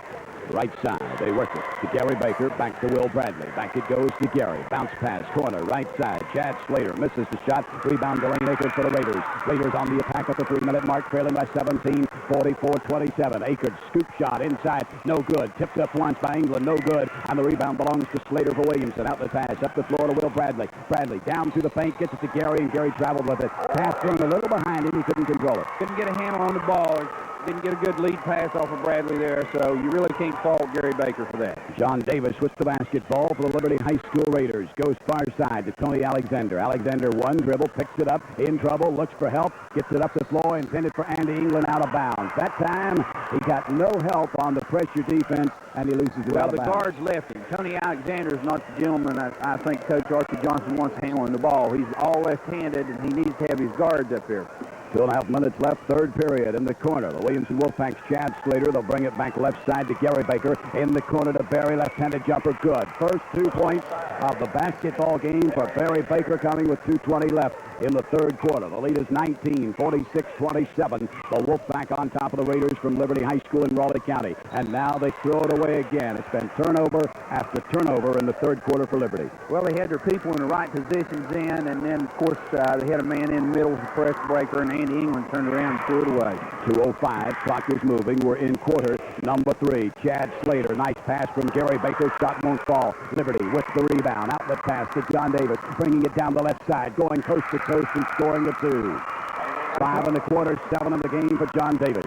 Right side, they work it to Gary Baker, back to Will Bradley. Back it goes to Gary. Bounce pass, corner, right side. Chad Slater misses the shot. Rebound to Lane Ackert for the Raiders. Raiders on the attack at the 3-minute mark, trailing by 17, 44-27. Ackert scoop shot inside, no good. Tipped up once by England, no good. And the rebound belongs to Slater for Williamson. Out the pass, up the floor to Will Bradley. Bradley down through the paint, gets it to Gary, and Gary traveled with it. Pass thrown a little behind him, he couldn't control it. Couldn't get a handle on the ball. Didn't get a good lead pass off of Bradley there, so you really can't fault Gary Baker for that. John Davis with the basketball for the Liberty High School Raiders. Goes far side to Tony Alexander. Alexander one dribble, picks it up, in trouble, looks for help, gets it up the floor, intended for Andy England out of bounds. That time, he got no help on the pressure defense, and he loses it out of bounds. Well, the guards left him. Tony Alexander is not the gentleman I think Coach Archie Johnson wants handling the ball. He's all left-handed, and he needs to have his guards up there. 2.5 minutes left, third period in the corner. The Williamson Wolfpack's Chad Slater. They'll bring it back left side to Gary Baker. In the corner to Barry, left-handed jumper, good. First 2 points of the basketball game for Barry Baker, coming with 2:20 left in the third quarter. The lead is 19, 46-27. The Wolfpack on top of the Raiders from Liberty High School in Raleigh County. And now they throw it away again. It's been turnover after turnover in the third quarter for Liberty. Well, they had their people in the right positions in, and then, of course, they had a man in the middle, the press breaker, and Andy England turned around and threw it away. 2:05, clock is moving. We're in quarter number 3. Chad Slater, nice pass from Gary Baker. Shot won't fall. Liberty with the rebound. Outlet pass to John Davis, bringing it down the left side, going coast to coast and scoring the 2. 5 in the quarter, 7 in the game for John Davis.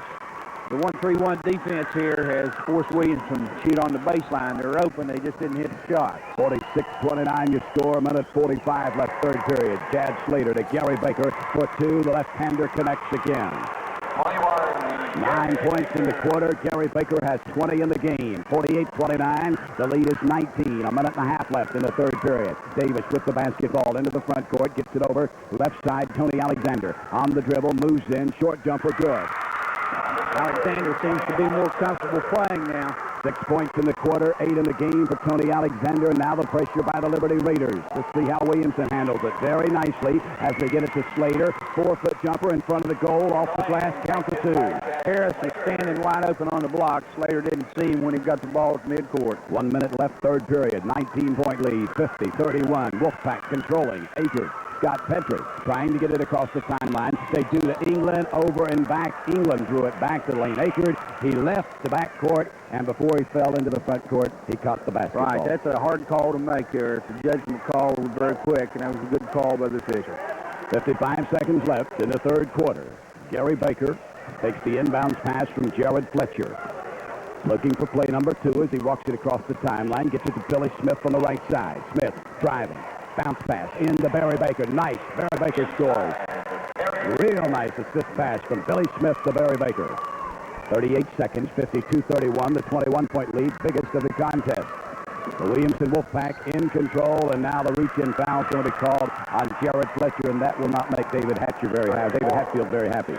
The 1-3-1 defense here has forced Williamson to shoot on the baseline. They're open. They just didn't hit the shot. 46-29 your score. Minute 45 left, third period. Chad Slater to Gary Baker for 2. The left-hander connects again. 9 points in the quarter. Gary Baker has 20 in the game. 48-29. The lead is 19. A minute and a half left in the third period. Davis with the basketball into the front court. Gets it over. Left side, Tony Alexander. On the dribble, moves in. Short jumper, good. Alexander seems to be more comfortable playing now. 6 points in the quarter, 8 in the game for Tony Alexander. And now the pressure by the Liberty Raiders. Let's see how Williamson handles it very nicely as they get it to Slater. 4-foot jumper in front of the goal, off the glass, count to 2. Harris is standing wide open on the block. Slater didn't see him when he got the ball at midcourt. 1 minute left, third period. 19-point lead, 50-31. Wolfpack controlling. Akers. Scott Petrie trying to get it across the timeline. They do to England, over and back. England drew it back to Lane Akers. He left the back court, and before he fell into the front court, he caught the basketball. Right, that's a hard call to make there. It's a judgment call very quick, and that was a good call by the official. 55 seconds left in the third quarter. Gary Baker takes the inbounds pass from Jared Fletcher. Looking for play number 2 as he walks it across the timeline. Gets it to Billy Smith on the right side. Smith driving. Bounce pass into Barry Baker. Nice. Barry Baker scores. Real nice assist pass from Billy Smith to Barry Baker. 38 seconds, 52-31, the 21-point lead, biggest of the contest. The Williamson Wolfpack in control, and now the reach-in foul is going to be called on Jared Fletcher, and that will not make David Hatfield very happy.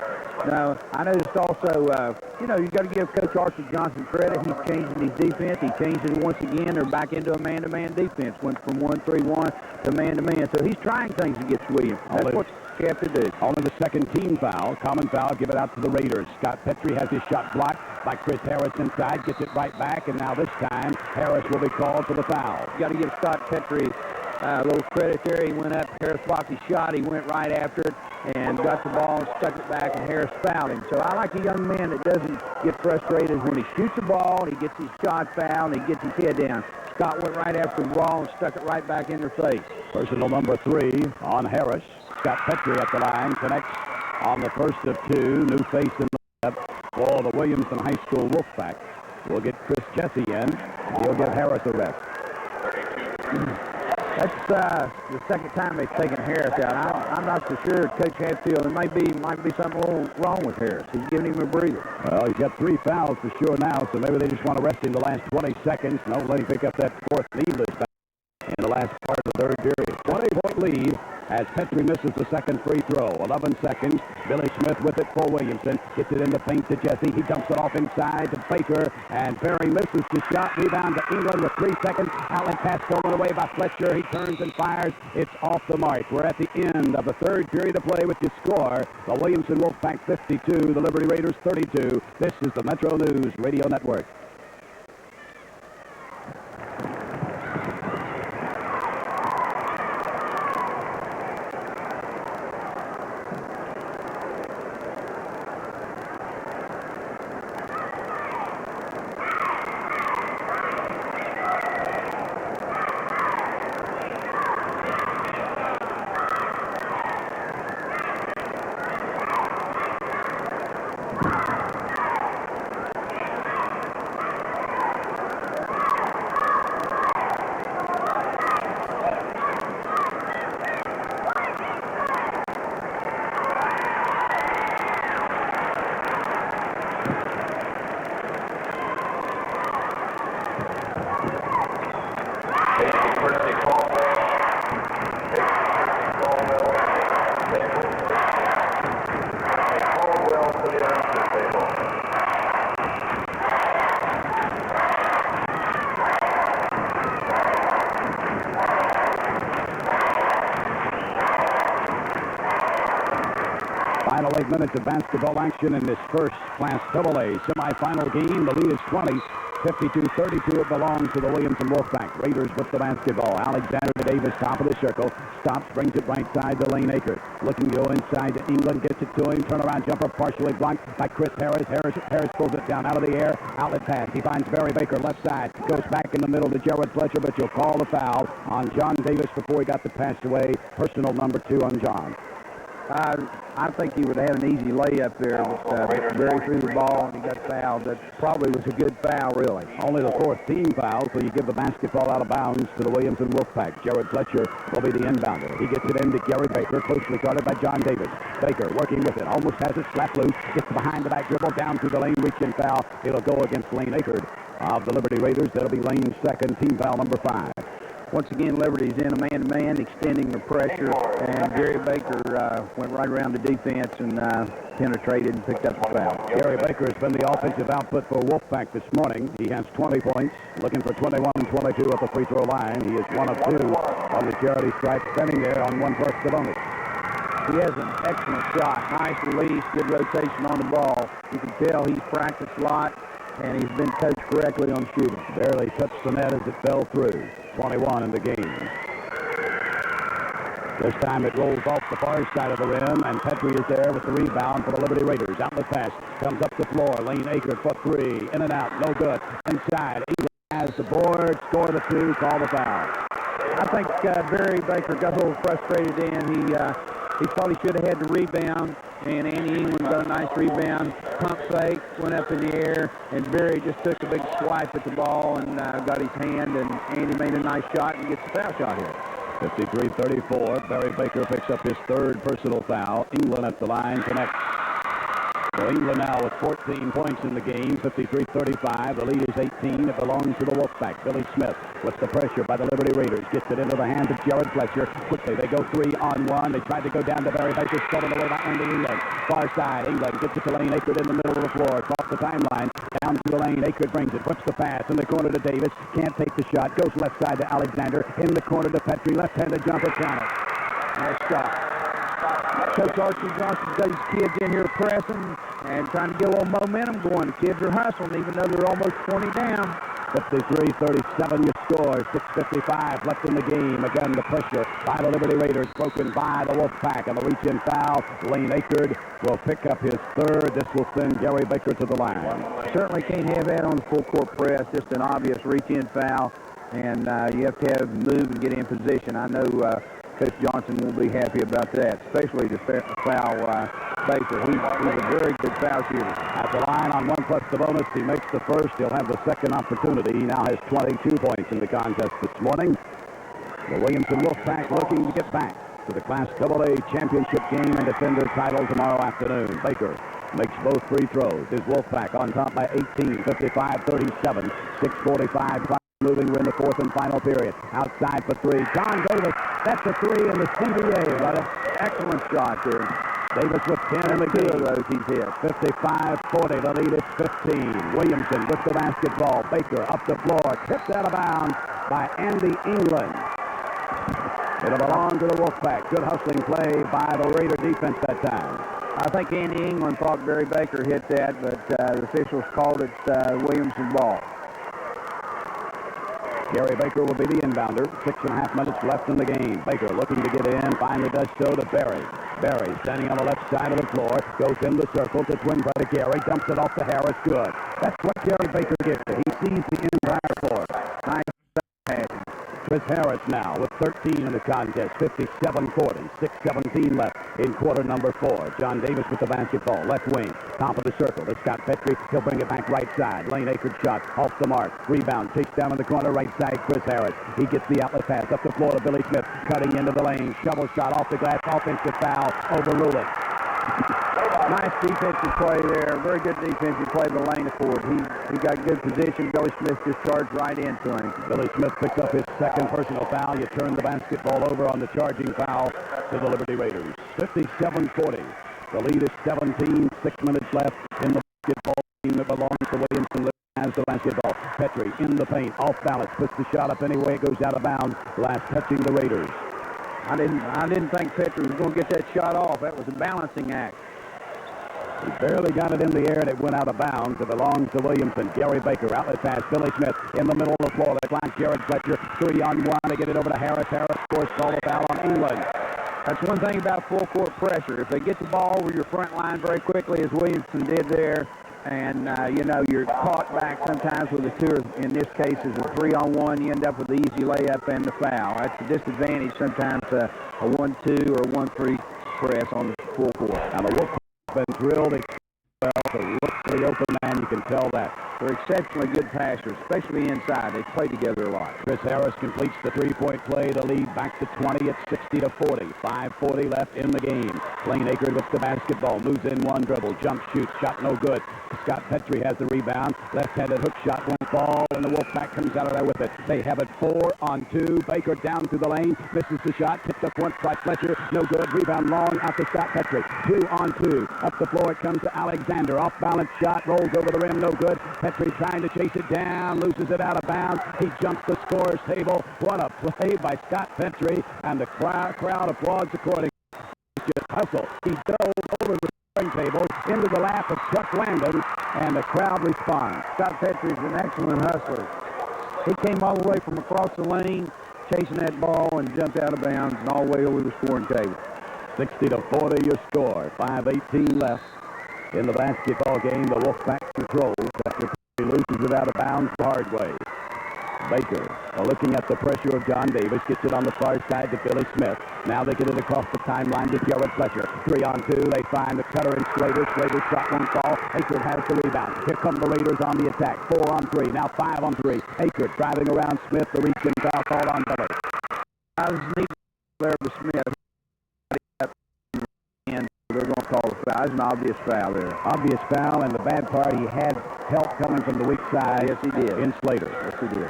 No, I noticed also, you've got to give Coach Arthur Johnson credit. He's changing his defense. He changed it once again. They're back into a man-to-man defense. Went from 1-3-1 to man-to-man. So he's trying things against Williams. That's what you have to do. Only the second team foul. Common foul. Give it out to the Raiders. Scott Petrie has his shot blocked by Chris Harris inside. Gets it right back, and now this time Harris will be called for the foul. You got to give Scott Petrie a little credit there. He went up. Harris blocked his shot. He went right after it and got the ball and stuck it back, and Harris fouled him. So I like a young man that doesn't get frustrated when he shoots the ball, he gets his shot fouled, and he gets his head down. Scott went right after the ball and stuck it right back in their face. Personal number 3 on Harris. Scott Petrie at the line connects on the first of 2. New face in the left for the Williamson High School Wolfpack. We'll get Chris Jesse in. He'll give Harris a rest. That's the second time they've taken Harris out. I'm not so sure, Coach Hatfield. There might be something a little wrong with Harris. He's giving him a breather. Well, he's got 3 fouls for sure now, so maybe they just want to rest him the last 20 seconds. No, let him pick up that 4th needless foul in the last part of the third period. 20-point lead as Petrie misses the second free throw. 11 seconds. Billy Smith with it for Williamson. Gets it in the paint to Jesse. He dumps it off inside to Baker. And Barry misses the shot. Rebound to England with 3 seconds. Outlet pass stolen away by Fletcher. He turns and fires. It's off the mark. We're at the end of the third period of play with your score. The Williamson Wolfpack 52. The Liberty Raiders 32. This is the Metro News Radio Network. 5 minutes of basketball action in this first Class AA semifinal game. The lead is 20. 52-32, it belongs to the Williamson Wolfpack. Raiders with the basketball. Alexander to Davis, top of the circle. Stops, brings it right side to Lane Akers. Looking to go inside to England, gets it to him. Turnaround jumper partially blocked by Chris Harris. Harris pulls it down out of the air. Outlet pass. He finds Barry Baker left side. Goes back in the middle to Jared Fletcher, but you'll call the foul on John Davis before he got the pass away. Personal number 2 on John. I think he would have had an easy layup there. Barry threw the ball and he got fouled. That probably was a good foul, really. Only the 4th team foul, so you give the basketball out of bounds to the Williamson Wolfpack. Jared Fletcher will be the inbounder. He gets it into Gary Baker, closely guarded by John Davis. Baker working with it, almost has it slapped loose, gets behind the back dribble, down through the lane, reach-in foul. It'll go against Lane Akers of the Liberty Raiders. That'll be Lane's 2nd, team foul number 5. Once again, Liberty's in a man-to-man, extending the pressure, and Gary Baker went right around the defense and penetrated and picked up the foul. Gary Baker has been the offensive output for Wolfpack this morning. He has 20 points, looking for 21-22 at the free throw line. He is 1 of 2 on the charity stripe, standing there on 1 plus the bonus. He has an excellent shot, nice release, good rotation on the ball. You can tell he's practiced a lot, and he's been coached correctly on shooting. Barely touched the net as it fell through. 21 in the game. This time it rolls off the far side of the rim, and Petrie is there with the rebound for the Liberty Raiders. Outlet pass comes up the floor. Lane Akers for 3. In and out. No good. Inside. England has the board. Score the 2. Call the foul. I think Barry Baker got a little frustrated in. He thought he should have had the rebound, and Andy England got a nice rebound. Pump fake, went up in the air, and Barry just took a big swipe at the ball and got his hand, and Andy made a nice shot and gets the foul shot here. 53-34. Barry Baker picks up his 3rd personal foul. England at the line connects. So England now with 14 points in the game, 53-35. The lead is 18. It belongs to the Wolfpack. Billy Smith with the pressure by the Liberty Raiders. Gets it into the hands of Jared Fletcher. Quickly, they go 3-on-1. They tried to go down to Barry Baker. Stolen away by Andy England. Far side, England gets it to Lane Akers in the middle of the floor. Across the timeline. Down to the lane. Akers brings it. Puts the pass in the corner to Davis. Can't take the shot. Goes left side to Alexander. In the corner to Petrie. Left-handed jumper. Count it. Nice shot. Coach Archie Johnson got his kids in here pressing and trying to get a little momentum going. The kids are hustling even though they're almost 20 down. 53-37 your score. 6:55 left in the game. Again, the pressure by the Liberty Raiders broken by the Wolfpack. And the reach-in foul. Lane Akers will pick up his 3rd. This will send Gary Baker to the line. Certainly can't have that on the full-court press. Just an obvious reach-in foul. And you have to have move and get in position. I know Coach Johnson will be happy about that, especially to foul Baker. He's a very good foul shooter. At the line on 1 plus the bonus, he makes the 1st. He'll have the 2nd opportunity. He now has 22 points in the contest this morning. The Williamson Wolfpack looking to get back to the Class AA championship game and defend their title tomorrow afternoon. Baker makes both free throws. His Wolfpack on top by 18, 55-37, 6:45. Moving, we're in the 4th and final period. Outside for 3. John Davis. That's a 3 in the CBA. But an excellent shot there. Davis with 10 in the game. 2 of those he's hit. 55-40. The lead is 15. Williamson with the basketball. Baker up the floor. Tipped out of bounds by Andy England. It'll belong to the Wolfpack. Good hustling play by the Raider defense that time. I think Andy England thought Barry Baker hit that, but the officials called it Williamson ball. Gary Baker will be the inbounder. 6.5 minutes left in the game. Baker looking to get in. Finally does so to Barry. Barry standing on the left side of the floor. Goes in the circle to twin brother Gary. Dumps it off to Harris. Good. That's what Gary Baker gets. He sees the entire floor. Nice pass. Chris Harris now with 13 in the contest. 57-40. 6:17 left in quarter number 4. John Davis with the basketball. Left wing. Top of the circle. To Scott Petrie. He'll bring it back right side. Lane Akers shot. Off the mark. Rebound. Takes down in the corner right side. Chris Harris. He gets the outlet pass up the floor to Billy Smith. Cutting into the lane. Shovel shot off the glass. Offensive foul. Overrule it. Nice defensive play there. Very good defensive play by Lane Accord. He got good position. Billy Smith just charged right into him. Billy Smith picks up his 2nd personal foul. You turn the basketball over on the charging foul to the Liberty Raiders. 57-40. The lead is 17. 6 minutes left in the basketball game that belongs to Williamson. Has the basketball. Petrie in the paint. Off balance. Puts the shot up anyway. It goes out of bounds. Last touching the Raiders. I didn't think Petrie was going to get that shot off. That was a balancing act. He barely got it in the air, and it went out of bounds. It belongs to Williamson. Gary Baker, outlet pass. Billy Smith in the middle of the floor. They flank Jared Fletcher. 3-on-1. They get it over to Harris. Harris scores, call a foul on England. That's one thing about full court pressure. If they get the ball over your front line very quickly, as Williamson did there, and, you're caught back sometimes with a 2, or in this case, is a 3-on-1, you end up with the easy layup and the foul. That's a disadvantage sometimes, a 1-2 or a 1-3 press on the full court. Now, the Wolfpack has been drilled well to look for the open man. You can tell that. They're exceptionally good passers, especially inside. They play together a lot. Chris Harris completes the three-point play to lead back to 20 at 60-40. 5:40 left in the game. Lane Akert with the basketball. Moves in one dribble. Jump shoots. Shot no good. Scott Petrie has the rebound. Left-handed hook shot won't fall, and the Wolfpack comes out of there with it. They have it 4-on-2. Baker down through the lane. Misses the shot. Picked up once by Fletcher. No good. Rebound long out to Scott Petrie. 2-on-2. Up the floor it comes to Alexander. Off-balance shot. Rolls over the rim. No good. Petrie trying to chase it down. Loses it out of bounds. He jumps the scorer's table. What a play by Scott Petrie. And the crowd applauds accordingly. Just hustle. He dove over the table into the lap of Chuck Landon, and the crowd responds. Scott Petrie is an excellent hustler. He came all the way from across the lane, chasing that ball, and jumped out of bounds and all the way over the scoring table. 60-40 your score. 5:18 left in the basketball game. The Wolfpack controls after he loses it out of bounds the hard way. Baker, looking at the pressure of John Davis, gets it on the far side to Billy Smith. Now they get it across the timeline to Jared Fletcher. 3-on-2. They find the cutter and Slater. Slater's shot won't fall. Akert has the rebound. Here come the Raiders on the attack. 4-on-3. Now 5-on-3. Akert driving around Smith. The reach and foul called on Billy. I was needing there to Smith. And they're going to call the foul. It's an obvious foul there. Obvious foul, and the bad part, he had help coming from the weak side. Yes, he did. In Slater. Yes, he did.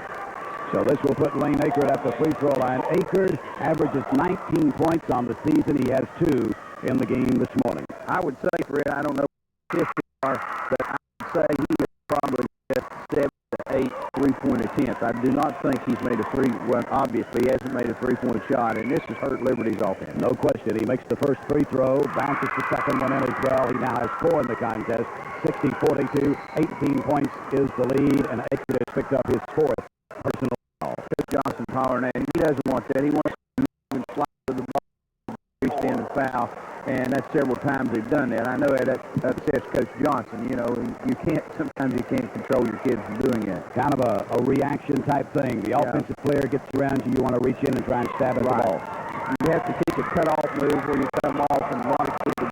So this will put Lane Akert at the free throw line. Akert averages 19 points on the season. He has 2 in the game this morning. I would say, Fred, I don't know if they are, but I would say he is probably just 7 to 8 3-point attempts. I do not think he's made a obviously he hasn't made a 3-point shot, and this has hurt Liberty's offense. No question. He makes the first free throw, bounces the second one in as well. He now has 4 in the contest. 60-42, 18 points is the lead, and Akert has picked up his 4th personal foul. Coach Johnson's hollering at him. He doesn't want that. He wants to move and slide to the ball, reach in and foul, and that's several times they've done that. I know that upsets Coach Johnson. Sometimes you can't control your kids from doing that. Kind of a reaction type thing. The offensive player gets around you want to reach in and try and stab at the ball. You have to teach a cutoff move where you come off and a lot of people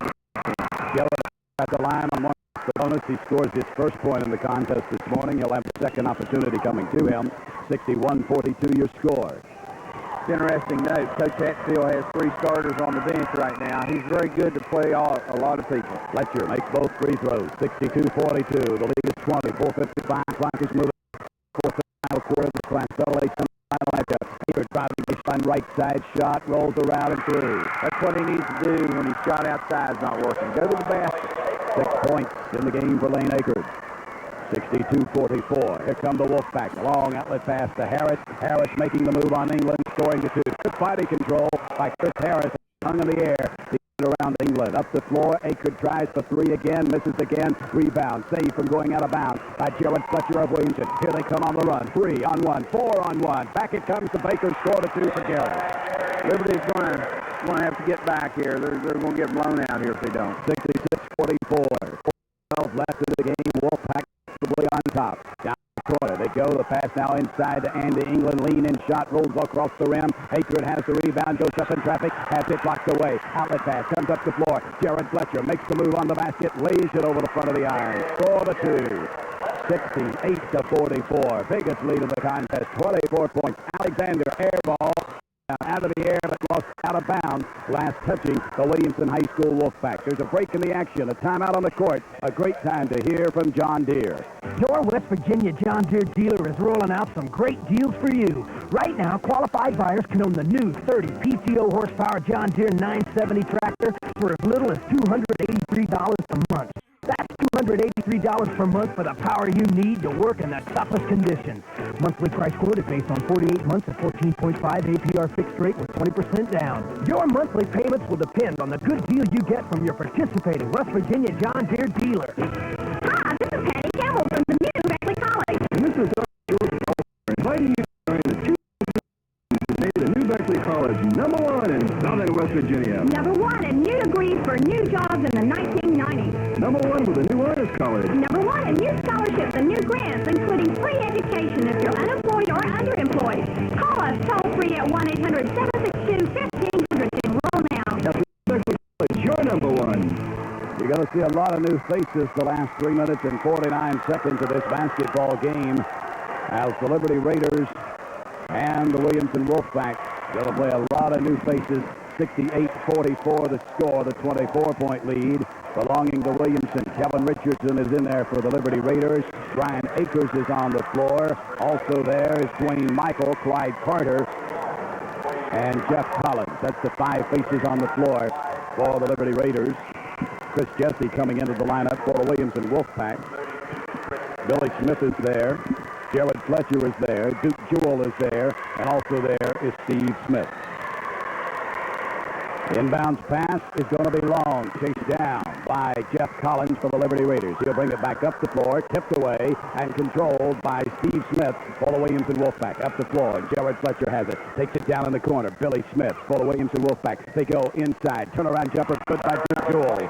Gillett at the line on one bonus. He scores his first point in the contest this morning. He'll have the second opportunity coming to him. 61-42 your score. Interesting note, Coach Hatfield has 3 starters on the bench right now. He's very good to play a lot of people. Fletcher makes both free throws. 62-42. The lead is 20. 4:55. Clock is moving. Fourth and final quarter of the Class AA semifinal. Akert driving baseline right side shot, rolls around and through. That's what he needs to do when his shot outside is not working. Go to the basket. 6 points in the game for Lane Akert. 62-44. Here come the Wolfpack. Long outlet pass to Harris. Harris making the move on England, scoring to 2. Good body control by Chris Harris. Hung in the air. He around England. Up the floor. Akert tries for 3 again. Misses again. Rebound. Saved from going out of bounds by Jared Fletcher of Williamson. Here they come on the run. 3-on-1. 4-on-1. Back it comes to Baker. Score to 2 for Garrett. Liberty's going to have to get back here. They're going to get blown out here if they don't. 66-44. 12 left in the game. Wolfpack on top. Down the corner. They go. The pass now inside to Andy England. Lean in shot. Rolls across the rim. Akert has the rebound. Goes up in traffic. Has it blocked away. Outlet pass. Comes up the floor. Jared Fletcher makes the move on the basket. Lays it over the front of the iron. Score to 2. 68-44. Biggest lead of the contest. 24 points. Alexander air ball. Out of the air, but lost out of bounds. Last touching the Williamson High School Wolfpack. There's a break in the action, a timeout on the court. A great time to hear from John Deere. Your West Virginia John Deere dealer is rolling out some great deals for you. Right now, qualified buyers can own the new 30 PTO horsepower John Deere 970 tractor for as little as $283 a month. That's $283 per month for the power you need to work in the toughest conditions. Monthly price quote is based on 48 months at 14.5 APR fixed rate with 20% down. Your monthly payments will depend on the good deal you get from your participating West Virginia John Deere dealer. Hi, this is Patty Campbell from the new Raleigh College. And this is Dr. Wolfpack inviting you to join the 2 who made the new Beckley College #1 in Southern West Virginia. Number 1 in new degrees for new jobs in the 1990s. #1 with a new honors college. Number 1 in new scholarships and new grants, including free education if you're unemployed or underemployed. Call us toll-free at 1-800-762-1500 to enroll now. Beckley College, your #1. You're going to see a lot of new faces the last 3 minutes and 49 seconds of this basketball game as the Liberty Raiders and the Williamson Wolfpack going to play a lot of new faces. 68-44 the score, the 24-point lead belonging to Williamson. Kevin Richardson is in there for the Liberty Raiders. Brian Akers is on the floor. Also there is Dwayne Michael, Clyde Carter, and Jeff Collins. That's the 5 faces on the floor for the Liberty Raiders. Chris Jesse coming into the lineup for the Williamson Wolfpack. Billy Smith is there. Jared Fletcher is there. Duke Jewell is there. And also there is Steve Smith. Inbounds pass is going to be long. Chased down by Jeff Collins for the Liberty Raiders. He'll bring it back up the floor, tipped away, and controlled by Steve Smith for the Williamson Wolfpack. Up the floor, Jared Fletcher has it. Takes it down in the corner. Billy Smith for the Williamson Wolfpack. They go inside. Turnaround jumper, good by Duke Jewell.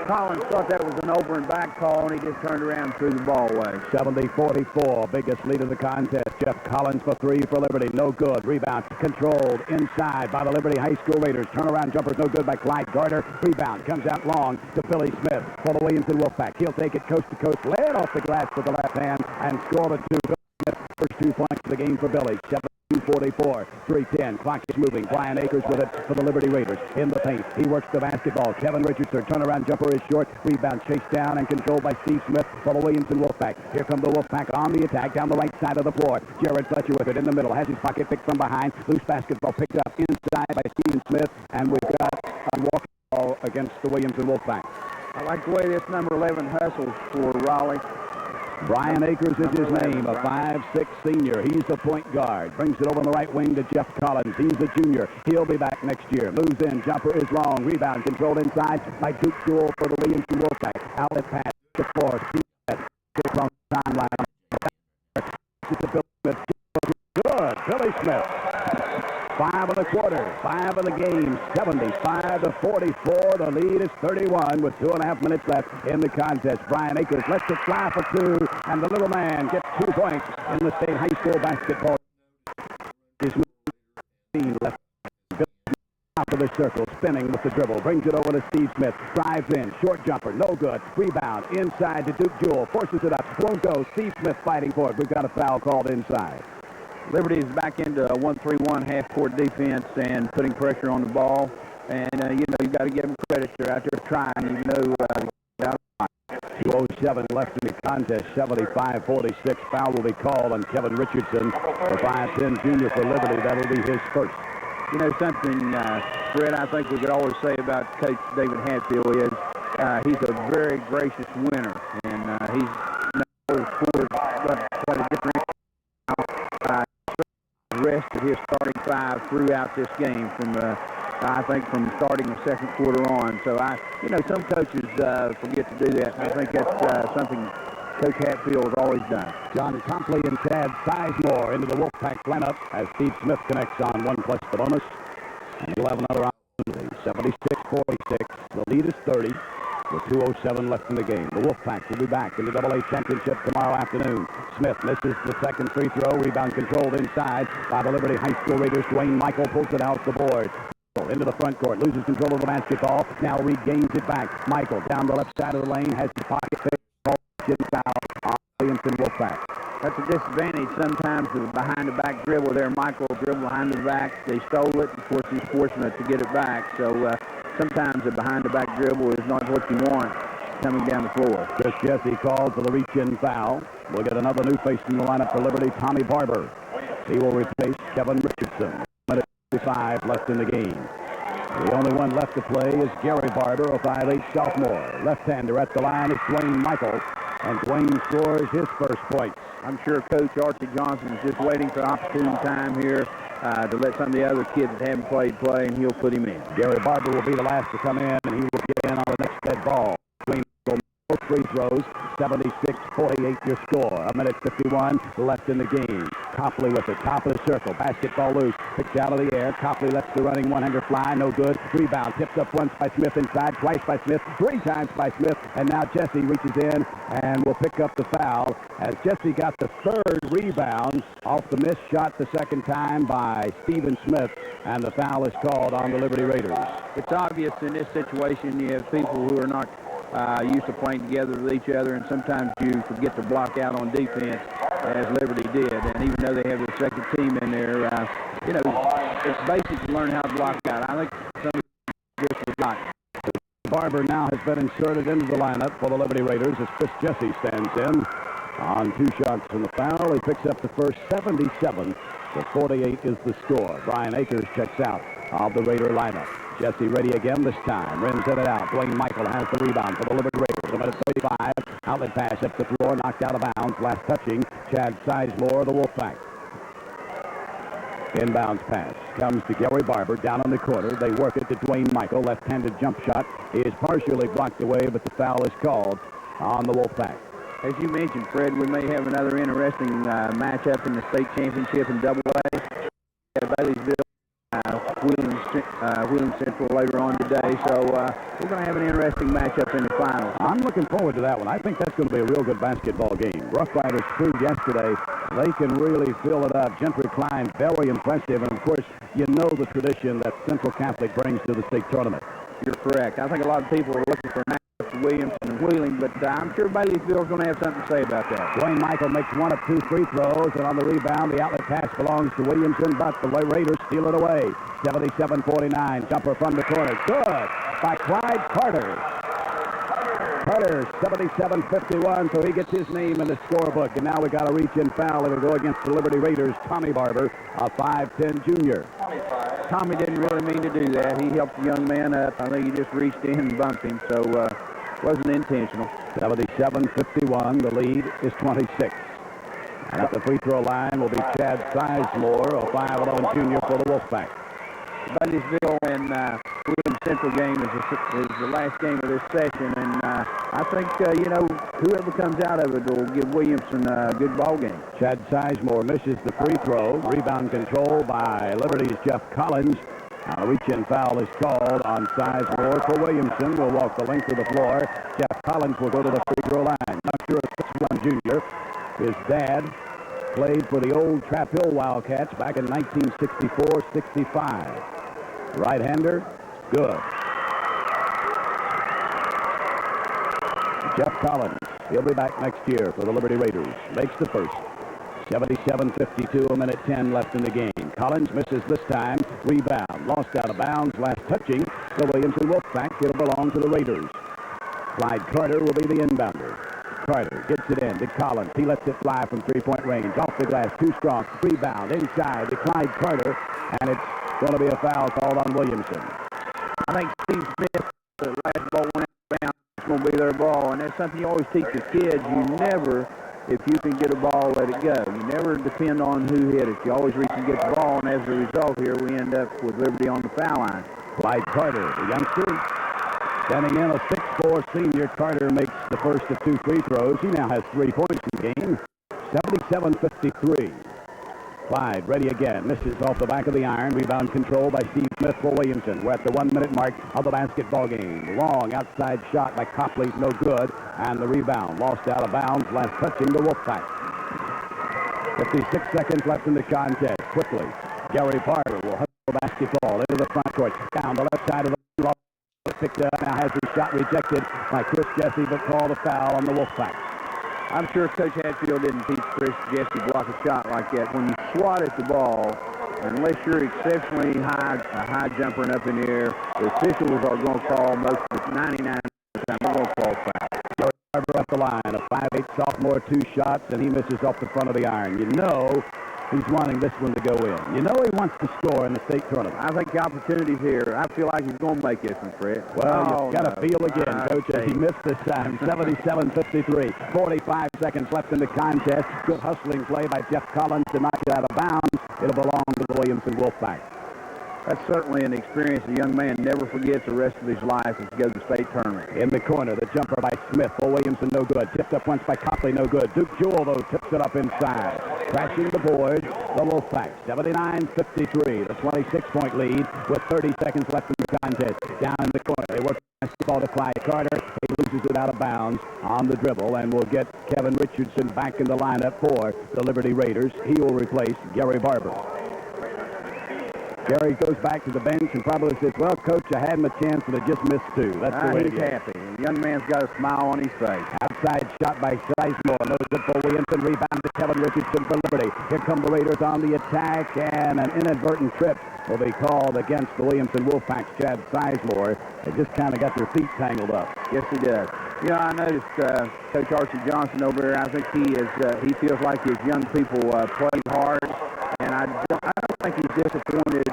Collins thought that was an over and back call, and he just turned around and threw the ball away. 70-44, biggest lead of the contest. Jeff Collins for 3 for Liberty, no good. Rebound controlled inside by the Liberty High School Raiders. Turnaround jumper, no good by Clyde Carter. Rebound comes out long to Billy Smith for the Williamson Wolfpack. He'll take it coast to coast, lay it off the glass with the left hand, and score the 2. First 2 points of the game for Billy. 2:44, 3:10. Clock is moving. Brian Akers with it for the Liberty Raiders. In the paint, he works the basketball. Kevin Richardson, turnaround jumper is short. Rebound chased down and controlled by Steve Smith for the Williamson Wolfpack. Here come the Wolfpack on the attack down the right side of the floor. Jared Fletcher with it in the middle. Has his pocket picked from behind. Loose basketball picked up inside by Stephen Smith. And we've got a walking ball against the Williamson Wolfpack. I like the way this number 11 hustles for Raleigh. Brian Akers is his name, a 5'6" senior. He's the point guard. Brings it over on the right wing to Jeff Collins. He's a junior. He'll be back next year. Moves in. Jumper is long. Rebound controlled inside by Duke Jewell for the Williamson Wolfpack. Outlet pass to the floor. Sits on the timeline. Good. Billy Smith. 5 of the quarter, 5 of the game, 75-44. The lead is 31 with 2.5 minutes left in the contest. Brian Akers lets it fly for 2, and the little man gets 2 points in the state high school basketball. His left top of the circle, spinning with the dribble, brings it over to Steve Smith, drives in, short jumper, no good, rebound, inside to Duke Jewell, forces it up, won't go, Steve Smith fighting for it. We've got a foul called inside. Liberty is back into a 1-3-1 half-court defense and putting pressure on the ball. And, you've got to give them credit. They're out there trying, even though 2:07 left in the contest, 75-46. Foul will be called on Kevin Richardson, the 5'10" junior for Liberty. That'll be his first. You know something, Fred, I think we could always say about Coach David Hatfield is he's a very gracious winner. And he's scored quite a different rest of his starting 5 throughout this game from I think from starting the second quarter on. So some coaches forget to do that. I think that's something Coach Hatfield has always done. John Copley and Chad Sizemore into the Wolfpack lineup as Steve Smith connects on 1 plus the bonus. And he'll have another opportunity. 76-46. The lead is 30 with 2:07 left in the game. The Wolfpack will be back in the AA championship tomorrow afternoon. Smith misses the second free throw. Rebound controlled inside by the Liberty High School Raiders. Dwayne Michael pulls it out the board. Into the front court. Loses control of the basketball. Now regains it back. Michael down the left side of the lane. Has his pocket there. Foul on Williamson Wolfpack. That's a disadvantage sometimes of the behind-the-back dribble there. Michael dribbled behind the back. They stole it. Of course, he's fortunate to get it back. So sometimes a behind-the-back dribble is not what you want coming down the floor. Chris Jesse called for the reach-in foul. We'll get another new face in the lineup for Liberty, Tommy Barber. He will replace Kevin Richardson. 5 left in the game. The only one left to play is Gary Barber, a 5'8 sophomore. Left-hander at the line is Dwayne Michael, and Dwayne scores his first point. I'm sure Coach Archie Johnson is just waiting for opportune time here to let some of the other kids that haven't played play, and he'll put him in. Gary Barber will be the last to come in, and he will get in on the next dead ball. Dwayne Michael, both free throws, 76-48 your score. 1:51 left in the game. Copley with the top of the circle. Basketball loose. Picks out of the air. Copley lets the running one-hander fly. No good. Rebound. Tipped up once by Smith inside. Twice by Smith. 3 times by Smith. And now Jesse reaches in and will pick up the foul as Jesse got the third rebound off the missed shot the second time by Stephen Smith. And the foul is called on the Liberty Raiders. It's obvious in this situation you have people who are not used to playing together with each other, and sometimes you forget to block out on defense, as Liberty did. And even though they have the second team in there, it's basic to learn how to block out. I think some of this was not. Barber now has been inserted into the lineup for the Liberty Raiders as Chris Jesse stands in on 2 shots from the foul. He picks up the first. 77-48 is the score. Brian Akers checks out of the Raider lineup. Jesse ready again this time. Rims it out. Dwayne Michael has the rebound for the Liberty Raiders. 1:35. Outlet pass up the floor. Knocked out of bounds. Last touching. Chad Sizemore, the Wolfpack. Inbounds pass. Comes to Gary Barber down in the corner. They work it to Dwayne Michael. Left-handed jump shot is partially blocked away, but the foul is called on the Wolfpack. As you mentioned, Fred, we may have another interesting matchup in the state championship in AA. Baileysville. William Central later on today, so we're going to have an interesting matchup in the finals. I'm looking forward to that one. I think that's going to be a real good basketball game. Rough Riders proved yesterday they can really fill it up. Gentry Klein, very impressive, and of course, you know the tradition that Central Catholic brings to the state tournament. You're correct. I think a lot of people are looking for an matchup for Williamson and Wheeling, but I'm sure Baileysville is going to have something to say about that. Dwayne Michael makes 1 of 2 free throws, and on the rebound, the outlet pass belongs to Williamson, but the Raiders steal it away. 77-49, jumper from the corner. Good by Clyde Carter. Carter, 77-51, so he gets his name in the scorebook. And now we got a reach-in foul. It'll go against the Liberty Raiders. Tommy Barber, a 5'10 junior. Tommy didn't really mean to do that. He helped the young man up. I think he just reached in and bumped him, so wasn't intentional. 77-51, the lead is 26. And at the free throw line will be Chad Sizemore, a 5'11 junior for the Wolfpack. Baileysville and William Central game is the last game of this session, and I think, whoever comes out of it will give Williamson a good ball game. Chad Sizemore misses the free throw. Rebound control by Liberty's Jeff Collins. A reach-in foul is called on Sizemore for Williamson. Will walk the length of the floor. Jeff Collins will go to the free throw line. Not sure if this one junior. His dad played for the old Trap Hill Wildcats back in 1964-65. Right-hander, good. Jeff Collins, he'll be back next year for the Liberty Raiders. Makes the first. 77-52, 1:10 left in the game. Collins misses this time. Rebound, lost out of bounds. Last touching, the Williamson Wolfpack. It'll belong to the Raiders. Clyde Carter will be the inbounder. Carter gets it in to Collins. He lets it fly from three-point range. Off the glass, too strong. Rebound inside to Clyde Carter, and it's going to be a foul called on Williamson. I think Steve Smith, the last ball went out, it's going to be their ball, and that's something you always teach your kids. You never, if you can get a ball, let it go. You never depend on who hit it. You always reach and get the ball, and as a result here, we end up with Liberty on the foul line. Clyde Carter, the youngster, standing in, a 6'4 senior. Carter makes the first of 2 free throws. He now has 3 points in the game. 77-53. Clyde ready again. Misses off the back of the iron. Rebound control by Steve Smith for Williamson. We're at the 1-minute mark of the basketball game. Long outside shot by Copley, no good. And the rebound lost out of bounds. Last touching the Wolfpack. 56 seconds left in the contest. Quickly, Gary Barber will hustle the basketball into the front court. Down the left side of the ball. Picked up, now has his shot rejected by Chris Jesse, but called a foul on the Wolfpack. I'm sure Coach Hatfield didn't teach Chris Jesse to block a shot like that. When you swat at the ball, unless you're exceptionally high, a high jumper and up in the air, the officials are going to call most of the 99% of the time. They're going to call foul. Barber up the line, a 5'8 sophomore, 2 shots, and he misses off the front of the iron. You know He's wanting this one to go in. You know he wants to score in the state tournament. I think the opportunity's here. I feel like he's going to make this one, Fred. Well, you've got to feel again, Coach, as he missed this time. 77-53. 45 seconds left in the contest. Good hustling play by Jeff Collins to knock it out of bounds. It'll belong to the Williamson Wolfpack. That's certainly an experience a young man never forgets the rest of his life as he goes to the state tournament. In the corner, the jumper by Smith. For Williamson, no good. Tipped up once by Copley, no good. Duke Jewell, though, tips it up inside. Crashing the board, the Wolfpack. 79-53. The 26-point lead with 30 seconds left in the contest. Down in the corner, they work basketball to Clyde Carter. He loses it out of bounds on the dribble, and will get Kevin Richardson back in the lineup for the Liberty Raiders. He will replace Gary Barber. Gary goes back to the bench and probably says, well, Coach, I had my chance, but I just missed two. That's the way he's happy. The young man's got a smile on his face. Outside shot by Sizemore. No good for Williamson. Rebound to Kevin Richardson for Liberty. Here come the Raiders on the attack, and an inadvertent trip will be called against the Williamson Wolfpack's Chad Sizemore. They just kind of got their feet tangled up. Yes, he does. You know, I noticed Coach Archie Johnson over there. I think he feels like his young people played hard, and I don't think he's disappointed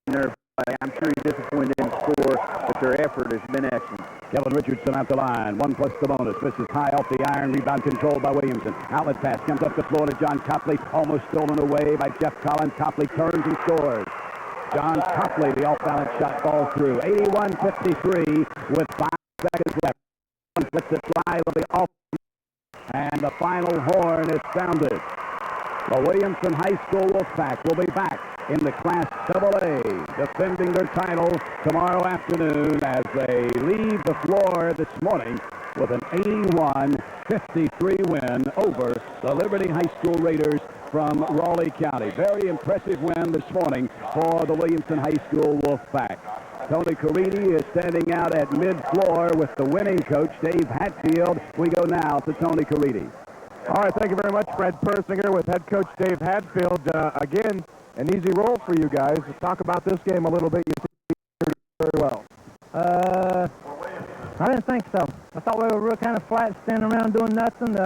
in their play. I'm sure he's disappointed in the score, but their effort has been excellent. Kevin Richardson at the line. 1 plus the bonus. Misses high off the iron. Rebound controlled by Williamson. Outlet pass comes up the floor to John Copley. Almost stolen away by Jeff Collins. Copley turns and scores. John Copley, the off-balance shot falls through. 81-53 with 5 seconds left. Flicks it fly with the off, and the final horn is sounded. The Williamson High School Wolfpack will be back in the Class AA, defending their title tomorrow afternoon as they leave the floor this morning with an 81-53 win over the Liberty High School Raiders from Raleigh County. Very impressive win this morning for the Williamson High School Wolfpack. Tony Caridi is standing out at mid-floor with the winning coach, Dave Hatfield. We go now to Tony Caridi. All right, thank you very much, Fred Persinger, with head coach Dave Hatfield. Again, an easy role for you guys. Let's talk about this game a little bit. You did very well. I didn't think so. I thought we were real kind of flat, standing around doing nothing.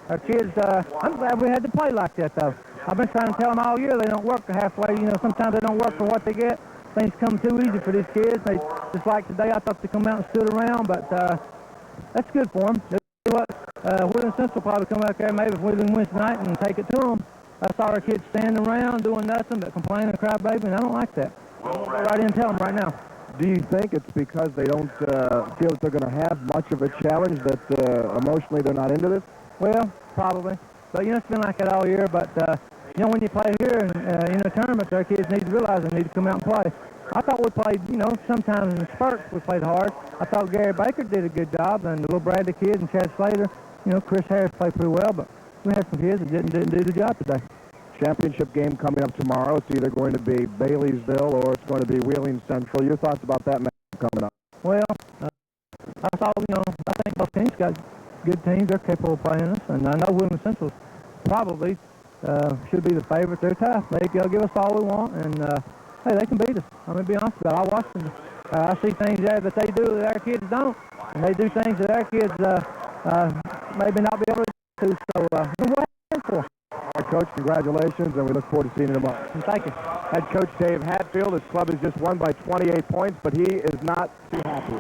Our kids, I'm glad we had to play like that, though. I've been trying to tell them all year they don't work halfway. You know, sometimes they don't work for what they get. Things come too easy for these kids. They, just like today, I thought they come out and stood around, but that's good for them. Williamson Central probably come out there maybe if we didn't win tonight and take it to them. I saw our kids standing around doing nothing but complaining and cry baby, and I don't like that. I'll go right in and tell them right now. Do you think it's because they don't feel that they're going to have much of a challenge, that emotionally they're not into this? Well, probably. But, you know, it's been like that all year. But, you know, when you play here in a tournament, our kids need to realize they need to come out and play. I thought we played, you know, sometimes in spurts we played hard. I thought Gary Baker did a good job, and the little Bradley kids and Chad Slater, you know, Chris Harris played pretty well, but we had some kids that didn't do the job today. Championship game coming up tomorrow. It's either going to be Baileysville or it's going to be Wheeling Central. Your thoughts about that match coming up? Well, I thought, you know, I think both teams got good teams. They're capable of playing us, and I know Wheeling Central probably should be the favorite. They're tough. They'll give us all we want, and hey, they can beat us. I'm going to be honest about it. I watch them. I see things there that they do that our kids don't, and they do things that our kids maybe not be able to do. So what are for? All right, Coach, congratulations, and we look forward to seeing you tomorrow. Thank you. Head coach Dave Hatfield. His club has just won by 28 points, but he is not too happy.